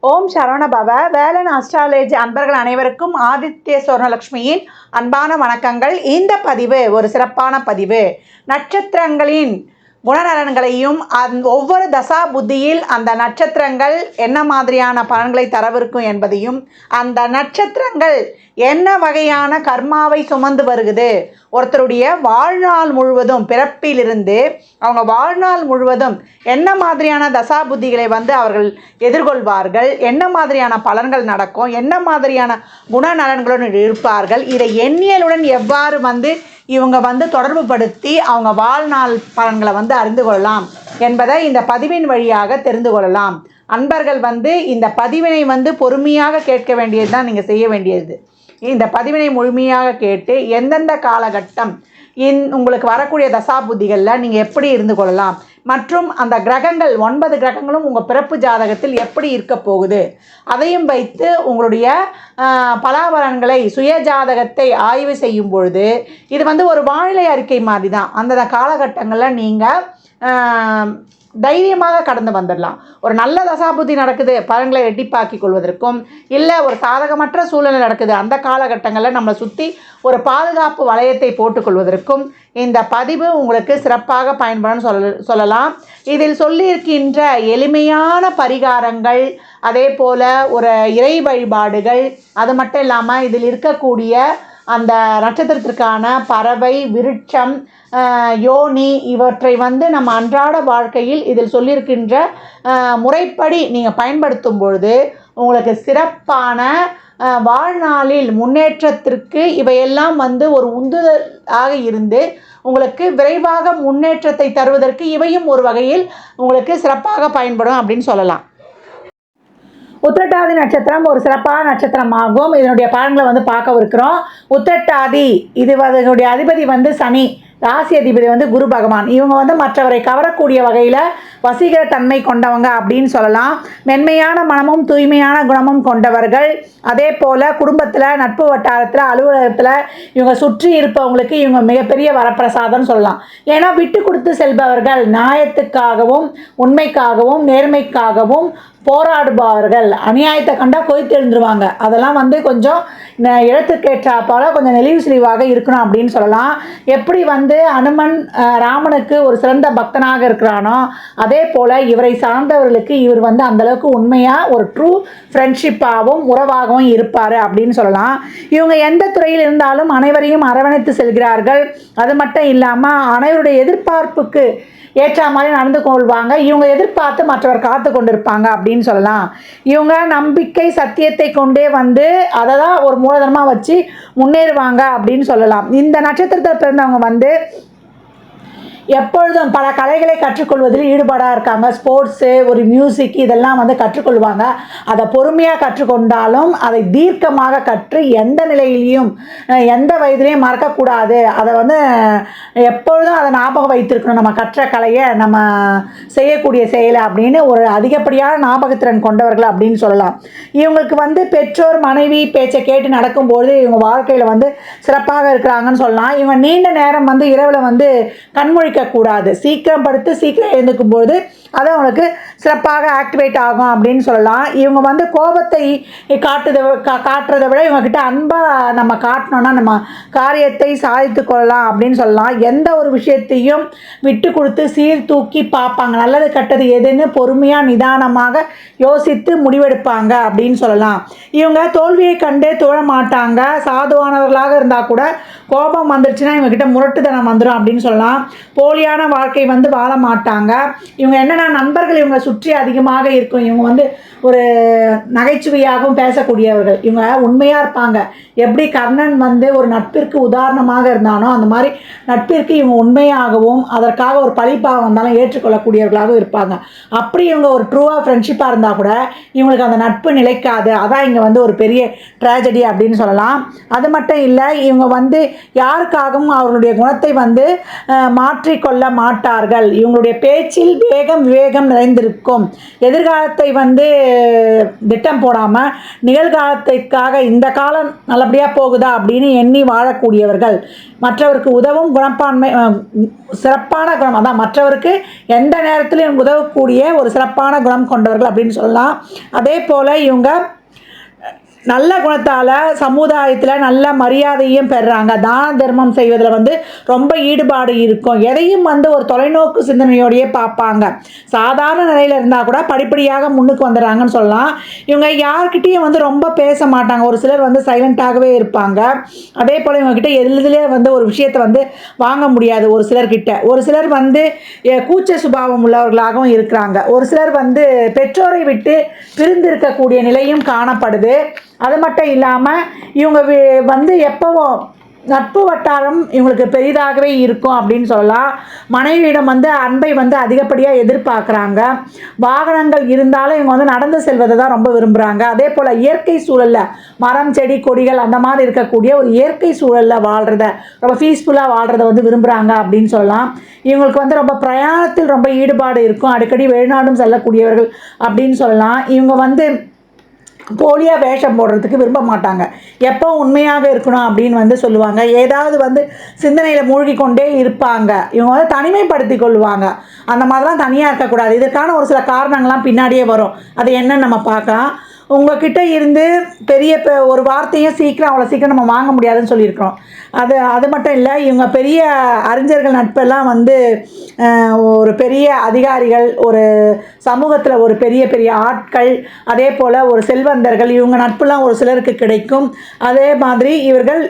ஓம் Saravanabhava. Velan astrology அன்பர்கள் அனைவருக்கும் ஆதித்ய சொர்ணலக்ஷ்மியின் அன்பான வணக்கங்கள். இந்த பதிவு ஒரு சிறப்பான பதிவு. நட்சத்திரங்களின் குணநலன்களையும் ஒவ்வொரு தசா புத்தியில் அந்த நட்சத்திரங்கள் என்ன மாதிரியான பலன்களை தரவிருக்கும் என்பதையும், அந்த நட்சத்திரங்கள் என்ன வகையான கர்மாவை சுமந்து வருகுது, ஒருத்தருடைய வாழ்நாள் முழுவதும் பிறப்பிலிருந்து அவங்க வாழ்நாள் முழுவதும் என்ன மாதிரியான தசா புத்திகளை அவர்கள் எதிர்கொள்வார்கள், என்ன மாதிரியான பலன்கள் நடக்கும், என்ன மாதிரியான குணநலன்களுடன் இருப்பார்கள், இதை எண்ணியலுடன் எவ்வாறு இவங்க தொடர்பு படுத்தி அவங்க வாழ்நாள் பலன்களை அறிந்து கொள்ளலாம் என்பதை இந்த பதிவின் வழியாக தெரிந்து கொள்ளலாம். அன்பர்கள் இந்த பதிவினை பொறுமையாக கேட்க வேண்டியது தான் நீங்கள் செய்ய வேண்டியது. இந்த பதிவினை முழுமையாக கேட்டு எந்தெந்த காலகட்டம் உங்களுக்கு வரக்கூடிய தசாபுத்திகளில் நீங்கள் எப்படி இருந்து கொள்ளலாம், மற்றும் அந்த கிரகங்கள் 9 கிரகங்களும் உங்கள் பிறப்பு ஜாதகத்தில் எப்படி இருக்க போகுது, அதையும் வைத்து உங்களுடைய பலாபலன்களை சுய ஜாதகத்தை ஆய்வு செய்யும் பொழுது இது ஒரு வானிலை அறிக்கை மாதிரி தான். அந்த காலகட்டங்களில் நீங்கள் தைரியமாக கடந்து வந்துடலாம். ஒரு நல்ல தசாபுத்தி நடக்குது, பலன்களை ரெட்டிப்பாக்கிக் கொள்வதற்கும், இல்லை ஒரு சாதகமற்ற சூழ்நிலை நடக்குது, அந்த காலகட்டங்களில் நம்மளை சுற்றி ஒரு பாதுகாப்பு வளையத்தை போட்டுக்கொள்வதற்கும் இந்த பதிவு உங்களுக்கு சிறப்பாக பயன்படும் சொல்லலாம். இதில் சொல்லியிருக்கின்ற எளிமையான பரிகாரங்கள், அதே போல் ஒரு இறை வழிபாடுகள், அது மட்டும் இல்லாமல் இதில் இருக்கக்கூடிய அந்த நட்சத்திரத்திற்கான பறவை, விருட்சம், யோனி இவற்றை நம்ம அன்றாட வாழ்க்கையில் இதில் சொல்லியிருக்கின்ற முறைப்படி நீங்கள் பயன்படுத்தும் பொழுது உங்களுக்கு சிறப்பான வாழ்நாளில் முன்னேற்றத்திற்கு இவையெல்லாம் ஒரு உந்துதலாக இருந்து உங்களுக்கு விரைவாக முன்னேற்றத்தை தருவதற்கு இவையும் ஒரு வகையில் உங்களுக்கு சிறப்பாக பயன்படும் அப்படின்னு சொல்லலாம். உத்திரட்டாதி நட்சத்திரம் ஒரு சிறப்பான நட்சத்திரமாகும். இதனுடைய பலன்களை பார்க்கவிருக்கிறோம். உத்திரட்டாதி இதனுடைய அதிபதி சனி, ராசி அதிபதி குரு பகவான். இவங்க மற்றவரை கவரக்கூடிய வகையில் வசீகர தன்மை கொண்டவங்க அப்படின்னு சொல்லலாம். மென்மையான மனமும் தூய்மையான குணமும் கொண்டவர்கள். அதே போல் குடும்பத்தில், நட்பு வட்டாரத்தில், அலுவலகத்தில் இவங்க சுற்றி இருப்பவங்களுக்கு இவங்க மிகப்பெரிய வரப்பிரசாதம்னு சொல்லலாம். ஏன்னா விட்டு கொடுத்து செல்பவர்கள், நியாயத்துக்காகவும் உண்மைக்காகவும் நேர்மைக்காகவும் போராடுபவர்கள். அநியாயத்தை கண்டால் கொய்த்து எழுந்துருவாங்க. அதெல்லாம் கொஞ்சம் இடத்துக்கேற்றாப்பால் கொஞ்சம் நெளிவு சிலிவாக இருக்கணும் அப்படின்னு சொல்லலாம். எப்படி அனுமன் ராமனுக்கு ஒரு சிறந்த பக்தனாக இருக்கிறானோ, அதே போல் இவரை சார்ந்தவர்களுக்கு இவர் அந்தளவுக்கு உண்மையாக ஒரு ட்ரூ ஃப்ரெண்ட்ஷிப்பாகவும் உறவாகவும் இருப்பார் அப்படின்னு சொல்லலாம். இவங்க எந்த துறையில் இருந்தாலும் அனைவரையும் அரவணைத்து செல்கிறார்கள். அது மட்டும் இல்லாமல் அனைவருடைய எதிர்பார்ப்புக்கு ஏற்ற மாதிரி நடந்து கொள்வாங்க. இவங்க எதிர்பார்த்து மற்றவர் காத்து கொண்டிருப்பாங்க அப்படின்னு சொல்லலாம். இவங்க நம்பிக்கை சத்தியத்தை கொண்டே அதை தான் ஒரு மூலதனமாக வச்சு முன்னேறுவாங்க அப்படின்னு சொல்லலாம். இந்த நட்சத்திரத்தை பிறந்தவங்க எப்பொழுதும் பல கலைகளை கற்றுக்கொள்வதில் ஈடுபாடாக இருக்காங்க. ஸ்போர்ட்ஸு, ஒரு மியூசிக் இதெல்லாம் கற்றுக்கொள்வாங்க. அதை பொறுமையாக கற்றுக்கொண்டாலும் அதை தீர்க்கமாக கற்று எந்த நிலையிலையும் எந்த வயதிலையும் மறக்கக்கூடாது. அதை எப்பொழுதும் அதை ஞாபகம் வைத்திருக்கணும். நம்ம கற்ற கலையை, நம்ம செய்யக்கூடிய செயலை அப்படின்னு ஒரு அதிகப்படியான ஞாபகத்திறன் கொண்டவர்கள் அப்படின்னு சொல்லலாம். இவங்களுக்கு பெற்றோர் மனைவி பேச்சை கேட்டு நடக்கும்போது இவங்க வாழ்க்கையில் சிறப்பாக இருக்கிறாங்கன்னு சொல்லலாம். இவங்க நீண்ட நேரம் இரவில் கண்மொழிக்க கூடாது. சீக்கிரம் படுத்து சீக்கிரம் எழுந்துக்கும் போது அது அவங்களுக்கு சிறப்பாக ஆக்டிவேட் ஆகும் அப்படின்னு சொல்லலாம். இவங்க கோபத்தை காட்டுறதை விட இவங்ககிட்ட அன்பாக நம்ம காட்டினோன்னா நம்ம காரியத்தை சாதித்து கொள்ளலாம் அப்படின்னு சொல்லலாம். எந்த ஒரு விஷயத்தையும் விட்டு கொடுத்து சீர்தூக்கி பார்ப்பாங்க. நல்லது கெட்டது எதுன்னு பொறுமையாக நிதானமாக யோசித்து முடிவெடுப்பாங்க அப்படின்னு சொல்லலாம். இவங்க தோல்வியை கண்டே துழ மாட்டாங்க. சாதுவானவர்களாக இருந்தால் கூட கோபம் வந்துடுச்சுன்னா இவங்ககிட்ட முரட்டுத்தனம் வந்துடும் அப்படின்னு சொல்லலாம். போலியான வாழ்க்கை வாழ மாட்டாங்க. இவங்க என்னென்னா நண்பர்கள் இவங்க சுற்றி அதிகமாக இருக்கும். இவங்க ஒரு நகைச்சுவையாகவும் பேசக்கூடியவர்கள். இவங்க உண்மையாக இருப்பாங்க. எப்படி கர்ணன் ஒரு நட்பிற்கு உதாரணமாக இருந்தானோ அந்த மாதிரி நட்பிற்கு இவங்க உண்மையாகவும் அதற்காக ஒரு பழிப்பாக வந்தாலும் ஏற்றுக்கொள்ளக்கூடியவர்களாகவும் இருப்பாங்க. அப்படி இவங்க ஒரு ட்ரூவாக ஃப்ரெண்ட்ஷிப்பாக இருந்தால் கூட இவங்களுக்கு அந்த நட்பு நிலைக்காது. அதான் இங்கே ஒரு பெரிய ட்ராஜடி அப்படின்னு சொல்லலாம். அது மட்டும் இல்லை, இவங்க யாருக்காகவும் அவர்களுடைய குணத்தை மாற்றி மாற்றிக்கொள்ள மாட்டார்கள். இவங்களுடைய பேச்சில் வேகம் விவேகம் நிறைந்திருக்கும். எதிர்காலத்தை வந்து திட்டம் போடாமல் நிகழ்காலத்திற்காக இந்த காலம் நல்லபடியாக போகுதா அப்படின்னு எண்ணி வாழக்கூடியவர்கள். மற்றவருக்கு உதவும் குணப்பான்மை, சிறப்பான குணம், அதான் மற்றவருக்கு எந்த நேரத்திலும் உதவக்கூடிய ஒரு சிறப்பான குணம் கொண்டவர்கள் அப்படின்னு சொல்லலாம். அதே போல் இவங்க நல்ல குணத்தால் சமுதாயத்தில் நல்ல மரியாதையும் பெறுறாங்க. தான தர்மம் செய்வதில் வந்து ரொம்ப ஈடுபாடு இருக்கும். எதையும் வந்து ஒரு தொலைநோக்கு சிந்தனையோடையே பார்ப்பாங்க. சாதாரண நிலையில் இருந்தால் கூட படிப்படியாக முன்னுக்கு வந்துடுறாங்கன்னு சொல்லலாம். இவங்க யார்கிட்டையும் வந்து ரொம்ப பேச மாட்டாங்க. ஒரு சிலர் வந்து சைலண்ட்டாகவே இருப்பாங்க. அதே போல் இவங்ககிட்ட எளிதிலே வந்து ஒரு விஷயத்தை வந்து வாங்க முடியாது ஒரு சிலர்கிட்ட. ஒரு சிலர் வந்து கூச்ச சுபாவம் உள்ளவர்களாகவும் இருக்கிறாங்க. ஒரு சிலர் வந்து பெற்றோரை விட்டு பிரிந்து இருக்கக்கூடிய நிலையும் காணப்படுது. அது மட்டும் இல்லாமல் இவங்க வந்து எப்போவும் நட்பு வட்டாரம் இவங்களுக்கு பெரிதாகவே இருக்கும் அப்படின்னு சொல்லலாம். மனைவியிடம் வந்து அன்பை வந்து அதிகப்படியாக எதிர்பார்க்குறாங்க. வாகனங்கள் இருந்தாலும் இவங்க வந்து நடந்து செல்வதை தான் ரொம்ப விரும்புகிறாங்க. அதே போல் இயற்கை சூழலில் மரம் செடி கொடிகள் அந்த மாதிரி இருக்கக்கூடிய ஒரு இயற்கை சூழலில் வாழ்கிறத, ரொம்ப பீஸ்ஃபுல்லாக வாழ்கிறத வந்து விரும்புகிறாங்க அப்படின்னு சொல்லலாம். இவங்களுக்கு வந்து ரொம்ப பிரயாணத்தில் ரொம்ப ஈடுபாடு இருக்கும். அடிக்கடி வெளிநாடும் செல்லக்கூடியவர்கள் அப்படின்னு சொல்லலாம். இவங்க வந்து போலியாக வேஷம் போடுறதுக்கு விரும்ப மாட்டாங்க. எப்போ உண்மையாக இருக்கணும் அப்படின்னு வந்து சொல்லுவாங்க. ஏதாவது வந்து சிந்தனையில் மூழ்கி கொண்டே இருப்பாங்க. இவங்க வந்து தனிமைப்படுத்தி கொள்வாங்க. அந்த மாதிரிலாம் தனியாக இருக்கக்கூடாது. இதற்கான ஒரு சில காரணங்கள்லாம் பின்னாடியே வரும். அது என்னன்னு நம்ம பார்க்கலாம். உங்கள்கிட்ட இருந்து பெரிய ஒரு வார்த்தையும் அவ்வளோ சீக்கிரம் நம்ம வாங்க முடியாதுன்னு சொல்லியிருக்கிறோம். அது மட்டும் இல்லை, இவங்க பெரிய அறிஞர்கள் நட்பெல்லாம் வந்து ஒரு பெரிய அதிகாரிகள், ஒரு சமூகத்தில் ஒரு பெரிய பெரிய ஆட்கள், அதே போல் ஒரு செல்வந்தர்கள், இவங்க நட்புலாம் ஒரு சிலருக்கு கிடைக்கும். அதே மாதிரி இவர்கள்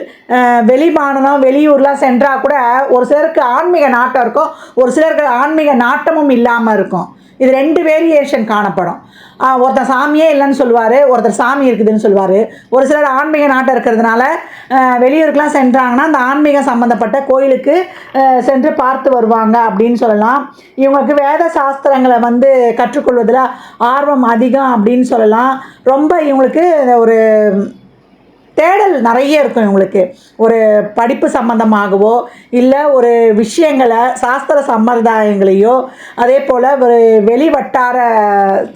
வெளிமாநிலம் வெளியூர்லாம் சென்றால் கூட ஒரு சிலருக்கு ஆன்மீக நாட்டம் இருக்கும், ஒரு சிலருக்கு ஆன்மீக நாட்டமும் இல்லாமல் இருக்கும். இது 2 வேரியேஷன் காணப்படும். ஒருத்தர் சாமியே இல்லைன்னு சொல்லுவார், ஒருத்தர் சாமி இருக்குதுன்னு சொல்லுவார். ஒரு சிலர் ஆன்மீக நாட்டம் இருக்கிறதுனால வெளியூருக்கெலாம் சென்றாங்கன்னா அந்த ஆன்மீக சம்மந்தப்பட்ட கோயிலுக்கு சென்று பார்த்து வருவாங்க அப்படின்னு சொல்லலாம். இவங்களுக்கு வேத சாஸ்திரங்களை வந்து கற்றுக்கொள்வதில் ஆர்வம் அதிகம் அப்படின்னு சொல்லலாம். ரொம்ப இவங்களுக்கு ஒரு தேடல் நிறைய இருக்கும். இவங்களுக்கு ஒரு படிப்பு சம்பந்தமாகவோ இல்லை ஒரு விஷயங்களை சாஸ்திர சம்பிரதாயங்களையோ அதே போல் ஒரு வெளிவட்டார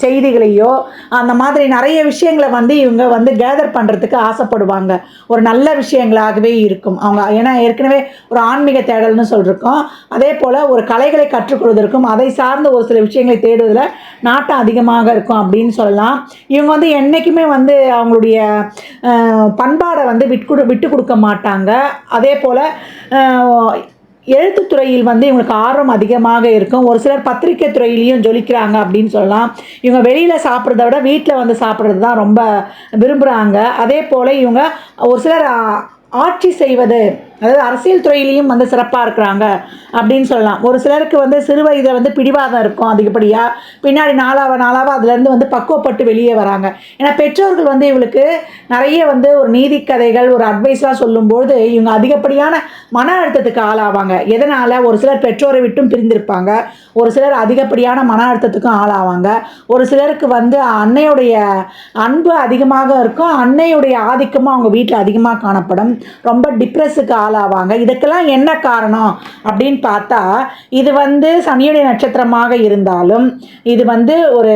செய்திகளையோ அந்த மாதிரி நிறைய விஷயங்களை வந்து இவங்க வந்து கேதர் பண்ணுறதுக்கு ஆசைப்படுவாங்க. ஒரு நல்ல விஷயங்களாகவே இருக்கும் அவங்க. ஏன்னா ஏற்கனவே ஒரு ஆன்மீக தேடல்னு சொல்லியிருக்கோம். அதே போல் ஒரு கலைகளை கற்றுக்கொள்வதற்கும் அதை சார்ந்த ஒரு சில விஷயங்களை தேடுவதில் நாட்டம் அதிகமாக இருக்கும் அப்படின்னு சொல்லலாம். இவங்க வந்து என்றைக்குமே வந்து அவங்களுடைய பண்பாடை வந்து விட்டு கொடுக்க மாட்டாங்க. அதே போல் எழுத்துத்துறையில் வந்து இவங்களுக்கு ஆர்வம் அதிகமாக இருக்கும். ஒரு சிலர் பத்திரிக்கை துறையிலையும் ஜொலிக்கிறாங்க அப்படின்னு சொல்லலாம். இவங்க வெளியில் சாப்பிட்றத விட வீட்டில் வந்து சாப்பிட்றது தான் ரொம்ப விரும்புகிறாங்க. அதே போல் இவங்க ஒரு சிலர் ஆட்சி செய்வது, அதாவது அரசியல் துறையிலையும் வந்து சிறப்பாக இருக்கிறாங்க அப்படின்னு சொல்லலாம். ஒரு சிலருக்கு வந்து சிறு வயதில் வந்து பிடிவாதம் இருக்கும் அதிகப்படியாக. பின்னாடி நாளாக அதுலேருந்து வந்து பக்குவப்பட்டு வெளியே வராங்க. ஏன்னா பெற்றோர்கள் வந்து இவங்களுக்கு நிறைய வந்து ஒரு நீதி கதைகள் ஒரு அட்வைஸ்லாம் சொல்லும்போது இவங்க அதிகப்படியான மன அழுத்தத்துக்கு ஆளாவாங்க. எதனால்? ஒரு சிலர் பெற்றோரை விட்டும் பிரிந்திருப்பாங்க. ஒரு சிலர் அதிகப்படியான மன அழுத்தத்துக்கும் ஆளாவாங்க. ஒரு சிலருக்கு வந்து அன்னையுடைய அன்பு அதிகமாக இருக்கும், அன்னையுடைய ஆதிக்கமும் அவங்க வீட்டில் அதிகமாக காணப்படும். ரொம்ப டிப்ரெஸுக்கு ஆளாவாங்க. இதுக்கெல்லாம் என்ன காரணம் அப்படின்னு பார்த்தா, இது வந்து சனியுடைய நட்சத்திரமாக இருந்தாலும் இது வந்து ஒரு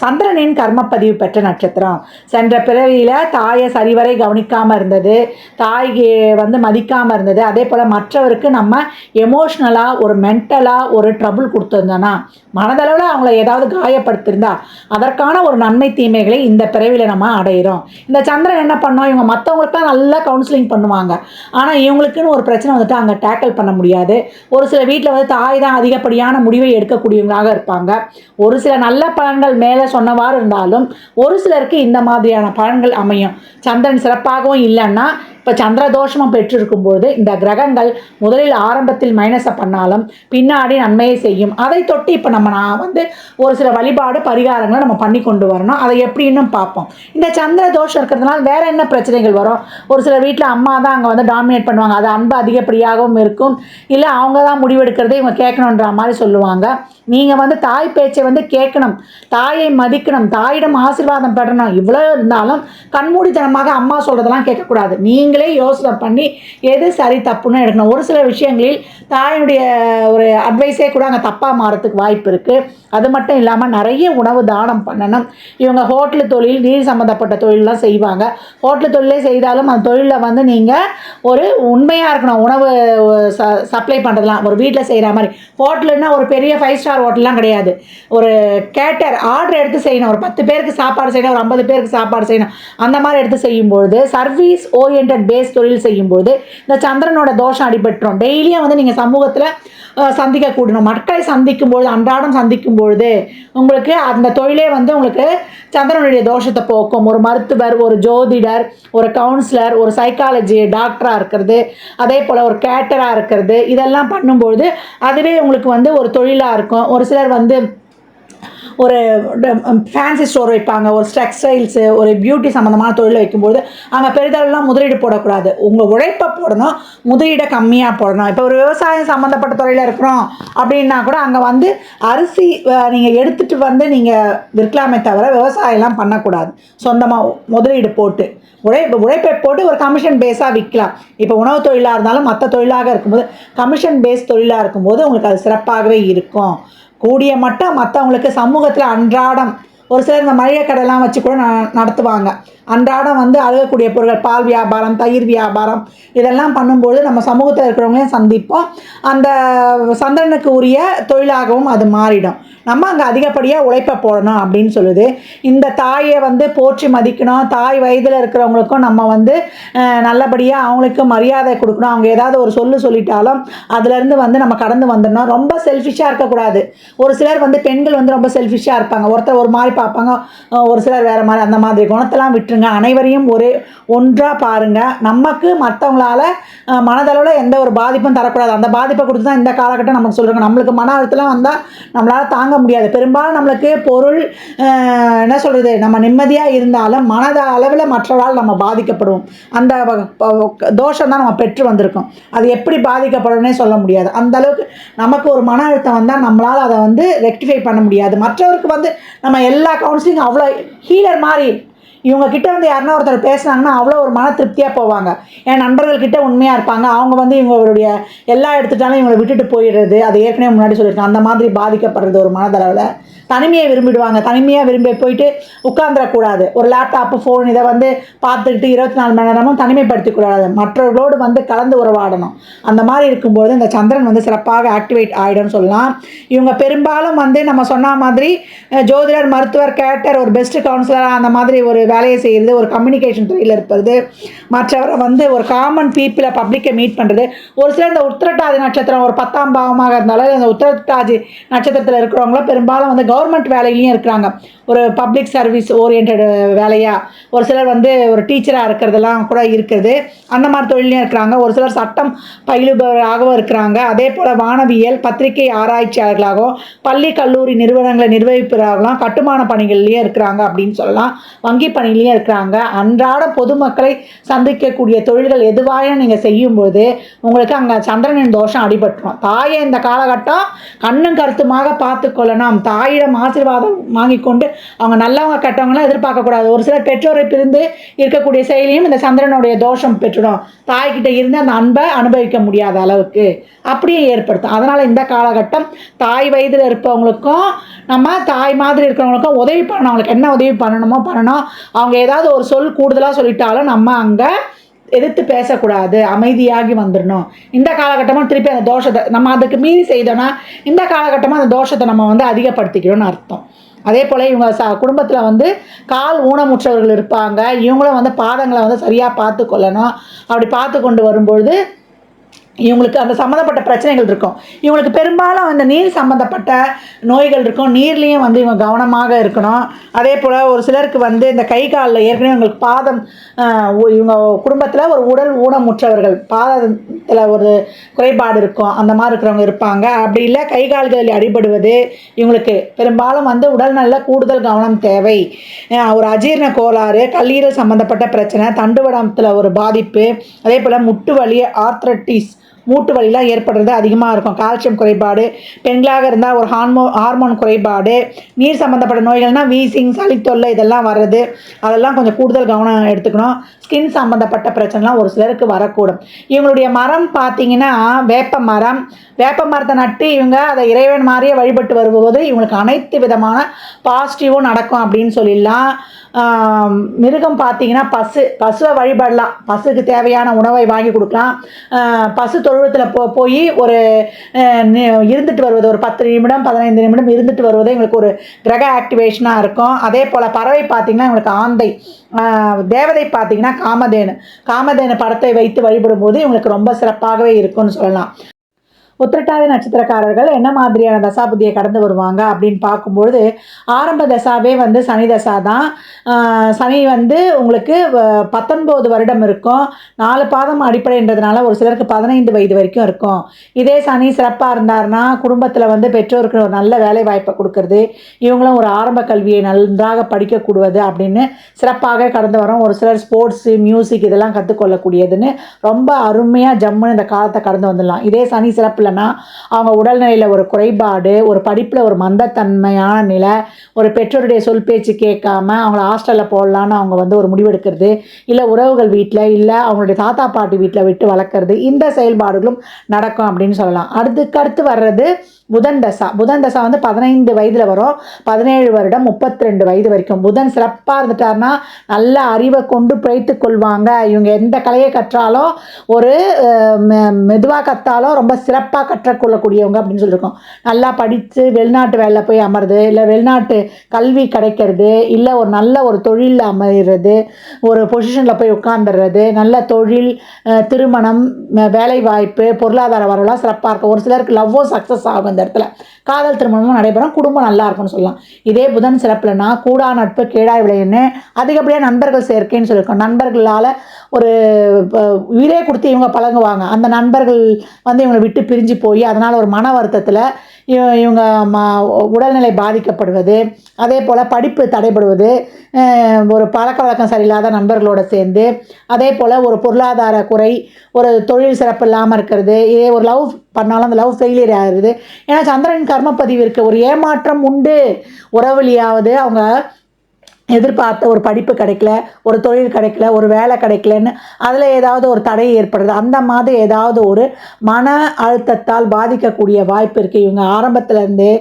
சந்திரனின் கர்மப்பதிவு பெற்ற நட்சத்திரம். சென்ற பிறவியில் தாயை சரிவரை கவனிக்காமல் இருந்தது, தாய்க்கு வந்து மதிக்காமல் இருந்தது. அதே போல் மற்றவருக்கு நம்ம எமோஷ்னலாக ஒரு மென்டலாக ஒரு ட்ரபுள் கொடுத்துருந்தோன்னா, மனதளவில் அவங்கள ஏதாவது காயப்படுத்திருந்தா அதற்கான ஒரு நன்மை தீமைகளை இந்த பிறவியில் நம்ம அடைகிறோம். இந்த சந்திரன் என்ன பண்ணோம், இவங்க மற்றவங்களுக்குலாம் நல்லா கவுன்சிலிங் பண்ணுவாங்க. ஆனால் இவங்களுக்குன்னு ஒரு பிரச்சனை வந்துட்டு அங்கே டேக்கிள் பண்ண முடியாது. ஒரு சில வீட்டில் வந்து தாய் தான் அதிகப்படியான முடிவை எடுக்கக்கூடியவங்களாக இருப்பாங்க. ஒரு சில நல்ல பலன்கள் மேலே சொன்னவாறு இருந்தாலும் ஒரு சிலருக்கு இந்த மாதிரியான பலன்கள் அமையும். சந்திரன் சிறப்பாகவும் இல்லைன்னா, இப்போ சந்திர தோஷமும் பெற்றிருக்கும்போது இந்த கிரகங்கள் முதலில் ஆரம்பத்தில் மைனஸை பண்ணாலும் பின்னாடி நன்மையை செய்யும். அதை தொட்டு இப்போ நான் வந்து ஒரு சில வழிபாடு பரிகாரங்களை நம்ம பண்ணி கொண்டு வரணும். அதை எப்படின்னு பார்ப்போம். இந்த சந்திர தோஷம் இருக்கிறதுனால வேறு என்ன பிரச்சனைகள் வரும்? ஒரு சில வீட்டில் அம்மா தான் அங்கே வந்து டாமினேட் பண்ணுவாங்க, அது அன்பு அதிகப்படியாகவும் இருக்கும். இல்லை அவங்க தான் முடிவெடுக்கிறதே இவங்க கேட்கணுன்ற மாதிரி சொல்லுவாங்க. நீங்கள் வந்து தாய் பேச்சை வந்து கேட்கணும், தாயை மதிக்கணும், தாயிடம் ஆசீர்வாதம் பெறணும். இவ்வளோ இருந்தாலும் கண்மூடித்தனமாக அம்மா சொல்கிறதெல்லாம் கேட்கக்கூடாது. நீங்கள் நீங்களே யோசனை பண்ணி எது சரி தப்புன்னு எடுக்கணும். ஒரு சில விஷயங்களில் தாயினுடைய ஒரு அட்வைஸே கூட அங்கே தப்பாக மாறத்துக்கு வாய்ப்பு இருக்குது. அது மட்டும் இல்லாமல் நிறைய உணவு தானம் பண்ணணும். இவங்க ஹோட்டல் தொழில், நீர் சம்மந்தப்பட்ட தொழிலெலாம் செய்வாங்க. ஹோட்டல் தொழிலே செய்தாலும் அந்த தொழிலில் வந்து நீங்கள் ஒரு உண்மையாக இருக்கணும். உணவு சப்ளை பண்ணுறதுலாம் ஒரு வீட்டில் செய்கிற மாதிரி. ஹோட்டலுன்னா ஒரு பெரிய 5 ஸ்டார் ஹோட்டல்லாம் கிடையாது. ஒரு கேட்டர் ஆர்டர் எடுத்து செய்யணும். ஒரு 10 பேருக்கு சாப்பாடு செய்யணும், ஒரு 50 பேருக்கு சாப்பாடு செய்யணும். அந்த மாதிரி எடுத்து செய்யும்பொழுது சர்வீஸ் ஓரியன்ட் பேஸ் தொழில் செய்யும்போது இந்த சந்திரனோட தோஷம் அடிபட்டுரும். டெய்லியும் வந்து நீங்கள் சமூகத்தில் சந்திக்கக்கூடணும். மக்களை சந்திக்கும்பொழுது, அன்றாடம் சந்திக்கும்பொழுது உங்களுக்கு அந்த தொழிலே வந்து உங்களுக்கு சந்திரனுடைய தோஷத்தை போக்கும். ஒரு மருத்துவர், ஒரு ஜோதிடர், ஒரு கவுன்சிலர், ஒரு சைக்காலஜி டாக்டராக இருக்கிறது, அதே போல் ஒரு கேட்டராக இருக்கிறது, இதெல்லாம் பண்ணும்பொழுது அதுவே உங்களுக்கு வந்து ஒரு தொழிலாக இருக்கும். ஒரு சிலர் வந்து ஒரு ஃபேன்சி ஸ்டோர் வைப்பாங்க, ஒரு டெக்ஸ்டைல்ஸு, ஒரு பியூட்டி சம்மந்தமான தொழில் வைக்கும்போது அங்கே பெரிதளவுலாம் முதலீடு போடக்கூடாது. உங்கள் உழைப்பை போடணும், முதலீடை கம்மியாக போடணும். இப்போ ஒரு விவசாயம் சம்மந்தப்பட்ட தொழிலில் இருக்கிறோம் அப்படின்னா கூட அங்கே வந்து அரிசி நீங்கள் எடுத்துகிட்டு வந்து நீங்கள் விற்கலாமே தவிர விவசாயம்லாம் பண்ணக்கூடாது. சொந்தமாக முதலீடு போட்டு உழைப்பை போட்டு ஒரு கமிஷன் பேஸாக விற்கலாம். இப்போ உணவு தொழிலாக இருந்தாலும் மற்ற தொழிலாக இருக்கும்போது கமிஷன் பேஸ் தொழிலாக இருக்கும்போது உங்களுக்கு அது சிறப்பாகவே இருக்கும். கூடிய மட்டும் மற்றவங்களுக்கு சமூகத்தில் அன்றாடம் ஒரு சிலர் இந்த மளிகை கடைலாம் வச்சு கூட நடத்துவாங்க. அன்றாடம் வந்து அழுகக்கூடிய பொருட்கள், பால் வியாபாரம், தயிர் வியாபாரம், இதெல்லாம் பண்ணும்போது நம்ம சமூகத்தில் இருக்கிறவங்களையும் சந்திப்போம். அந்த சந்திரனுக்கு உரிய தொழிலாகவும் அது மாறிடும். நம்ம அங்கே அதிகப்படியாக உழைப்பை போடணும் அப்படின்னு சொல்லுது. இந்த தாயை வந்து போற்றி மதிக்கணும். தாய் வயதில் இருக்கிறவங்களுக்கும் நம்ம வந்து நல்லபடியாக அவங்களுக்கு மரியாதை கொடுக்கணும். அவங்க ஏதாவது ஒரு சொல்லிட்டாலும் அதுலேருந்து வந்து நம்ம கடந்து வந்துடணும். ரொம்ப செல்ஃபிஷாக இருக்கக்கூடாது. ஒரு சிலர் வந்து பெண்கள் வந்து ரொம்ப செல்ஃபிஷாக இருப்பாங்க. ஒருத்தர் ஒரு மாதிரி பார்ப்பாங்க, ஒரு சிலர் வேறு மாதிரி. அந்த மாதிரி குணத்தெல்லாம் விட்டுருங்க. அனைவரையும் ஒன்றாக பாருங்கள். நமக்கு மற்றவங்களால மனதளவில் எந்த ஒரு பாதிப்பும் தரக்கூடாது. அந்த பாதிப்பை கொடுத்து தான் இந்த காலகட்டம் நமக்கு சொல்கிறாங்க. நம்மளுக்கு மன அழுத்தலாம் வந்தால் நம்மளால் தாங்க முடியாது. பெரும்பாலும் நம்மளுக்கு பொருள் என்ன சொல்கிறது, நம்ம நிம்மதியாக இருந்தாலும் மனத அளவில் மற்றவரால் நம்ம பாதிக்கப்படுவோம். அந்த தோஷம் தான் நம்ம பெற்று வந்திருக்கோம். அது எப்படி பாதிக்கப்படும்னே சொல்ல முடியாது. அந்த அளவுக்கு நமக்கு ஒரு மன அழுத்தம் வந்தால் நம்மளால் அதை வந்து ரெக்டிஃபை பண்ண முடியாது. மற்றவருக்கு வந்து நம்ம எல்லா கவுன்சிலிங் அவ்வளோ ஹீலர் மாதிரி இவங்க கிட்ட வந்து யாருன்னா ஒருத்தர் பேசுனாங்கன்னா அவ்வளோ ஒரு மன திருப்தியாக போவாங்க. என் நண்பர்கள்கிட்ட உண்மையாக இருப்பாங்க. அவங்க வந்து இவங்களுடைய எல்லா எடுத்துட்டாலும் இவங்களை விட்டுட்டு போயிடுறது, அது ஏற்கனவே முன்னாடி சொல்லியிருக்கேன். அந்த மாதிரி பாதிக்கப்படுறது ஒரு மனதளவில். தனிமையை விரும்பிடுவாங்க. தனிமையாக விரும்பி போயிட்டு உட்காந்துடக்கூடாது. ஒரு லேப்டாப்பு, ஃபோன் இதை வந்து பார்த்துக்கிட்டு 24 மணி நேரமும் தனிமைப்படுத்திக்கூடாது. மற்றவர்களோடு வந்து கலந்து உறவாடணும். அந்த மாதிரி இருக்கும்போது இந்த சந்திரன் வந்து சிறப்பாக ஆக்டிவேட் ஆகிடும்னு சொல்லலாம். இவங்க பெரும்பாலும் வந்து நம்ம சொன்ன மாதிரி ஜோதிடர், மருத்துவர், கேட்டர், ஒரு பெஸ்ட் கவுன்சிலராக அந்த மாதிரி ஒரு வேலையை செய்கிறது, ஒரு கம்யூனிகேஷன் துறையில் இருப்பது, மற்றவரை வந்து ஒரு காமன் பீப்புளை பப்ளிக்கை மீட் பண்ணுறது. ஒரு சிலர் இந்த உத்திரட்டாதி நட்சத்திரம் ஒரு 10ஆம் பாவமாக இருந்தாலும் இந்த உத்திரட்டாதி நட்சத்திரத்தில் இருக்கிறவங்களும் பெரும்பாலும் வந்து கவர்மெண்ட் வேலையிலையும் இருக்கிறாங்க. ஒரு பப்ளிக் சர்வீஸ் ஓரியன்ட் வேலையாக. ஒரு சிலர் வந்து ஒரு டீச்சராக இருக்கிறதெல்லாம் கூட இருக்குது. அந்த மாதிரி தொழிலையும் இருக்கிறாங்க. ஒரு சிலர் சட்டம் பயிலுபவராகவும் இருக்கிறாங்க. அதே போல் வானவியல், பத்திரிகை ஆராய்ச்சியாளர்களாகவும், பள்ளி கல்லூரி நிறுவனங்களை நிர்வகிப்பவர்களாகவும், கட்டுமான பணிகள்லையும் இருக்கிறாங்க அப்படின்னு சொல்லலாம். வங்கி பணிலையும் இருக்கிறாங்க. அன்றாட பொதுமக்களை சந்திக்கக்கூடிய தொழில்கள் எதுவாக நீங்கள் செய்யும்போது உங்களுக்கு அங்கே சந்திரனின் தோஷம் அடிபட்டுரும். தாயை இந்த காலகட்டம் கண்ணும் கருத்துமாக பார்த்து கொள்ளணும். தாயிடம் ஆசீர்வாதம் வாங்கி கொண்டு அவங்க நல்லவங்க கெட்டவங்களாம் எதிர்பார்க்கக்கூடாது. ஒரு சிலர் பெற்றோரை பிரிந்து இருக்கக்கூடிய செயலியும் இந்த சந்திரனுடைய தோஷம் பெற்றுடும். தாய்கிட்ட இருந்து அந்த அன்பை அனுபவிக்க முடியாத அளவுக்கு அப்படியே ஏற்படுத்தும். அதனால் இந்த காலகட்டம் தாய் வயதில் இருப்பவங்களுக்கும் நம்ம தாய் மாதிரி இருக்கிறவங்களுக்கும் உதவி பண்ணணும். அவங்களுக்கு என்ன உதவி பண்ணணுமோ பண்ணணும். அவங்க ஏதாவது ஒரு கூடுதலாக சொல்லிட்டாலும் நம்ம அங்கே எதிர்த்து பேசக்கூடாது, அமைதியாகி வந்துடணும். இந்த காலகட்டமாக திருப்பி அந்த தோஷத்தை நம்ம அதுக்கு மீறி செய்தோன்னா இந்த காலகட்டமாக அந்த தோஷத்தை நம்ம வந்து அதிகப்படுத்திக்கிறோன்னு அர்த்தம். அதே போல் இவங்க குடும்பத்தில் வந்து கால் ஊனமுற்றவர்கள் இருப்பாங்க. இவங்களும் வந்து பாதங்களை வந்து சரியாக பார்த்து கொள்ளணும். அப்படி பார்த்து கொண்டு வரும்பொழுது இவங்களுக்கு அந்த சம்மந்தப்பட்ட பிரச்சனைகள் இருக்கும். இவங்களுக்கு பெரும்பாலும் அந்த நீர் சம்மந்தப்பட்ட நோய்கள் இருக்கும். நீர்லேயும் வந்து இவங்க கவனமாக இருக்கணும். அதே போல் ஒரு சிலருக்கு வந்து இந்த கை காலில் ஏற்கனவே இவங்களுக்கு பாதம், இவங்க குடும்பத்தில் ஒரு உடல் ஊனமுற்றவர்கள், பாதத்தில் ஒரு குறைபாடு இருக்கும். அந்த மாதிரி இருக்கிறவங்க இருப்பாங்க. அப்படி இல்லை கை கால்களில் அடிபடுவது இவங்களுக்கு பெரும்பாலும் வந்து உடல் நல்ல கூடுதல் கவனம் தேவை. ஒரு அஜீரண கோளாறு, கல்லீரல் சம்மந்தப்பட்ட பிரச்சனை, தண்டுவடத்தில் ஒரு பாதிப்பு, அதே போல் முட்டு வலி, ஆர்த்ரட்டிஸ் மூட்டு வலிலாம் ஏற்படுறது அதிகமாக இருக்கும். கால்சியம் குறைபாடு, பெண்களாக இருந்தால் ஒரு ஹார்மோன் குறைபாடு, நீர் சம்மந்தப்பட்ட நோய்கள்னால் வீசிங், சளி தொல்லை இதெல்லாம் வர்றது, அதெல்லாம் கொஞ்சம் கூடுதல் கவனம் எடுத்துக்கணும். ஸ்கின் சம்மந்தப்பட்ட பிரச்சனைலாம் ஒரு சிலருக்கு வரக்கூடும். இவங்களுடைய மரம் பார்த்தீங்கன்னா வேப்ப மரம். வேப்ப மரத்தை நட்டு இவங்க அதை இறைவன் மாதிரியே வழிபட்டு வரும்போது இவங்களுக்கு அனைத்து விதமான பாசிட்டிவும் நடக்கும் அப்படின்னு சொல்லிடலாம். மிருகம் பார்த்தீங்கன்னா பசுவை வழிபடலாம். பசுக்கு தேவையான உணவை வாங்கி கொடுக்கலாம். பசு தொழுவத்தில் போய் ஒரு இருந்துட்டு வருவது, ஒரு 10 நிமிடம் 15 நிமிடம் இருந்துட்டு வருவது எங்களுக்கு ஒரு கிரக ஆக்டிவேஷனாக இருக்கும். அதே போல் பறவை பார்த்திங்கன்னா எங்களுக்கு ஆந்தை, தேவதை பார்த்திங்கன்னா காமதேனு படத்தை வைத்து வழிபடும் போது இவங்களுக்கு ரொம்ப சிறப்பாகவே இருக்கும்னு சொல்லலாம். உத்திரட்டாதி நட்சத்திரக்காரர்கள் என்ன மாதிரியான தசாபுத்தியை கடந்து வருவாங்க அப்படின்னு பார்க்கும்பொழுது, ஆரம்ப தசாவே வந்து சனி தசா தான். சனி வந்து உங்களுக்கு 19 வருடம் இருக்கும். 4 பாதம் அடிப்படைன்றதுனால ஒரு சிலருக்கு 15 வயது வரைக்கும் இருக்கும். இதே சனி சிறப்பாக இருந்தார்னா குடும்பத்தில் வந்து பெற்றோருக்கு ஒரு நல்ல வேலை வாய்ப்பை கொடுக்கறது, இவங்களும் ஒரு ஆரம்ப கல்வியை நன்றாக படிக்கக்கூடுவது அப்படின்னு சிறப்பாக கடந்து வரோம். ஒரு சிலர் ஸ்போர்ட்ஸு, மியூசிக் இதெல்லாம் கற்றுக்கொள்ளக்கூடியதுன்னு ரொம்ப அருமையாக ஜம்முன்னு இந்த காலத்தை கடந்து வந்துடலாம். இதே சனி சிறப்பு இல்லைன்னா அவங்க உடல்நிலையில் ஒரு குறைபாடு, ஒரு படிப்பில் ஒரு மந்தத்தன்மையான நிலை, ஒரு பெற்றோருடைய சொல் பேச்சு கேட்காம அவங்கள ஹாஸ்டலில் போடலான்னு அவங்க வந்து ஒரு முடிவெடுக்கிறது, இல்லை உறவுகள் வீட்டில், இல்லை அவங்களுடைய தாத்தா பாட்டி வீட்டில் விட்டு வளர்க்குறது, இந்த செயல்பாடுகளும் நடக்கும் அப்படின்னு சொல்லலாம். அடுத்து வர்றது புதன் தசா வந்து 15 வயதில் வரும். 17 வருடம் 32 வயது வரைக்கும். புதன் சிறப்பாக இருந்துட்டார்னா நல்ல அறிவை கொண்டு பிழைத்து கொள்வாங்க. இவங்க எந்த கலையை கற்றாலும் ஒரு மெதுவாக கற்றாலும் ரொம்ப சிறப்பாக கற்றுக்கொள்ளக்கூடியவங்க அப்படின்னு சொல்லியிருக்கோம். நல்லா படித்து வெளிநாட்டு வேலையில் போய் அமர்றது, இல்லை வெளிநாட்டு கல்வி கிடைக்கிறது, இல்லை ஒரு நல்ல ஒரு தொழிலில் அமைகிறது, ஒரு பொசிஷனில் போய் உட்காந்துடுறது, நல்ல தொழில், திருமணம், வேலை வாய்ப்பு, பொருளாதார வரவெல்லாம் சிறப்பாக இருக்கும். ஒரு சிலருக்கு லவ்வும் சக்ஸஸ் ஆகும். இந்த இடத்துல காதல் திருமணமும் நடைபெறும். குடும்பம் நல்லா இருக்கும்னு சொல்லலாம். இதே புதன் சிறப்புலனா கூடா நட்பு கேடாய் விளையுன்னு அதிகப்படியாக நண்பர்கள் சேர்க்கைன்னு சொல்லியிருக்கோம். நண்பர்களால் ஒரு உயிரே கொடுத்து இவங்க பழகுவாங்க. அந்த நண்பர்கள் வந்து இவங்களை விட்டு பிரிஞ்சு போய் அதனால் ஒரு மன வருத்தத்தில் இவங்க உடல்நிலை பாதிக்கப்படுவது, அதே போல் படிப்பு தடைபடுவது, ஒரு பழக்க வழக்கம் சரியில்லாத நண்பர்களோடு சேர்ந்து, அதே போல் ஒரு பொருளாதார குறை, ஒரு தொழில் சிறப்பு இல்லாமல் இருக்கிறது, இதே ஒரு லவ் பண்ணாலும் அந்த லவ் ஃபெயிலியர் ஆகுது. ஏன்னா சந்திரன் கர்மப்பதிவு இருக்குது. ஒரு ஏமாற்றம் உண்டு. உறவுலையாவது அவங்க எதிர்பார்த்த ஒரு படிப்பு கிடைக்கல, ஒரு தொழில் கிடைக்கல, ஒரு வேலை கிடைக்கலன்னு அதில் ஏதாவது ஒரு தடை ஏற்படுது. அந்த மாதிரி ஏதாவது ஒரு மன அழுத்தத்தால் பாதிக்கக்கூடிய வாய்ப்பு இருக்குது. இவங்க ஆரம்பத்திலேருந்தே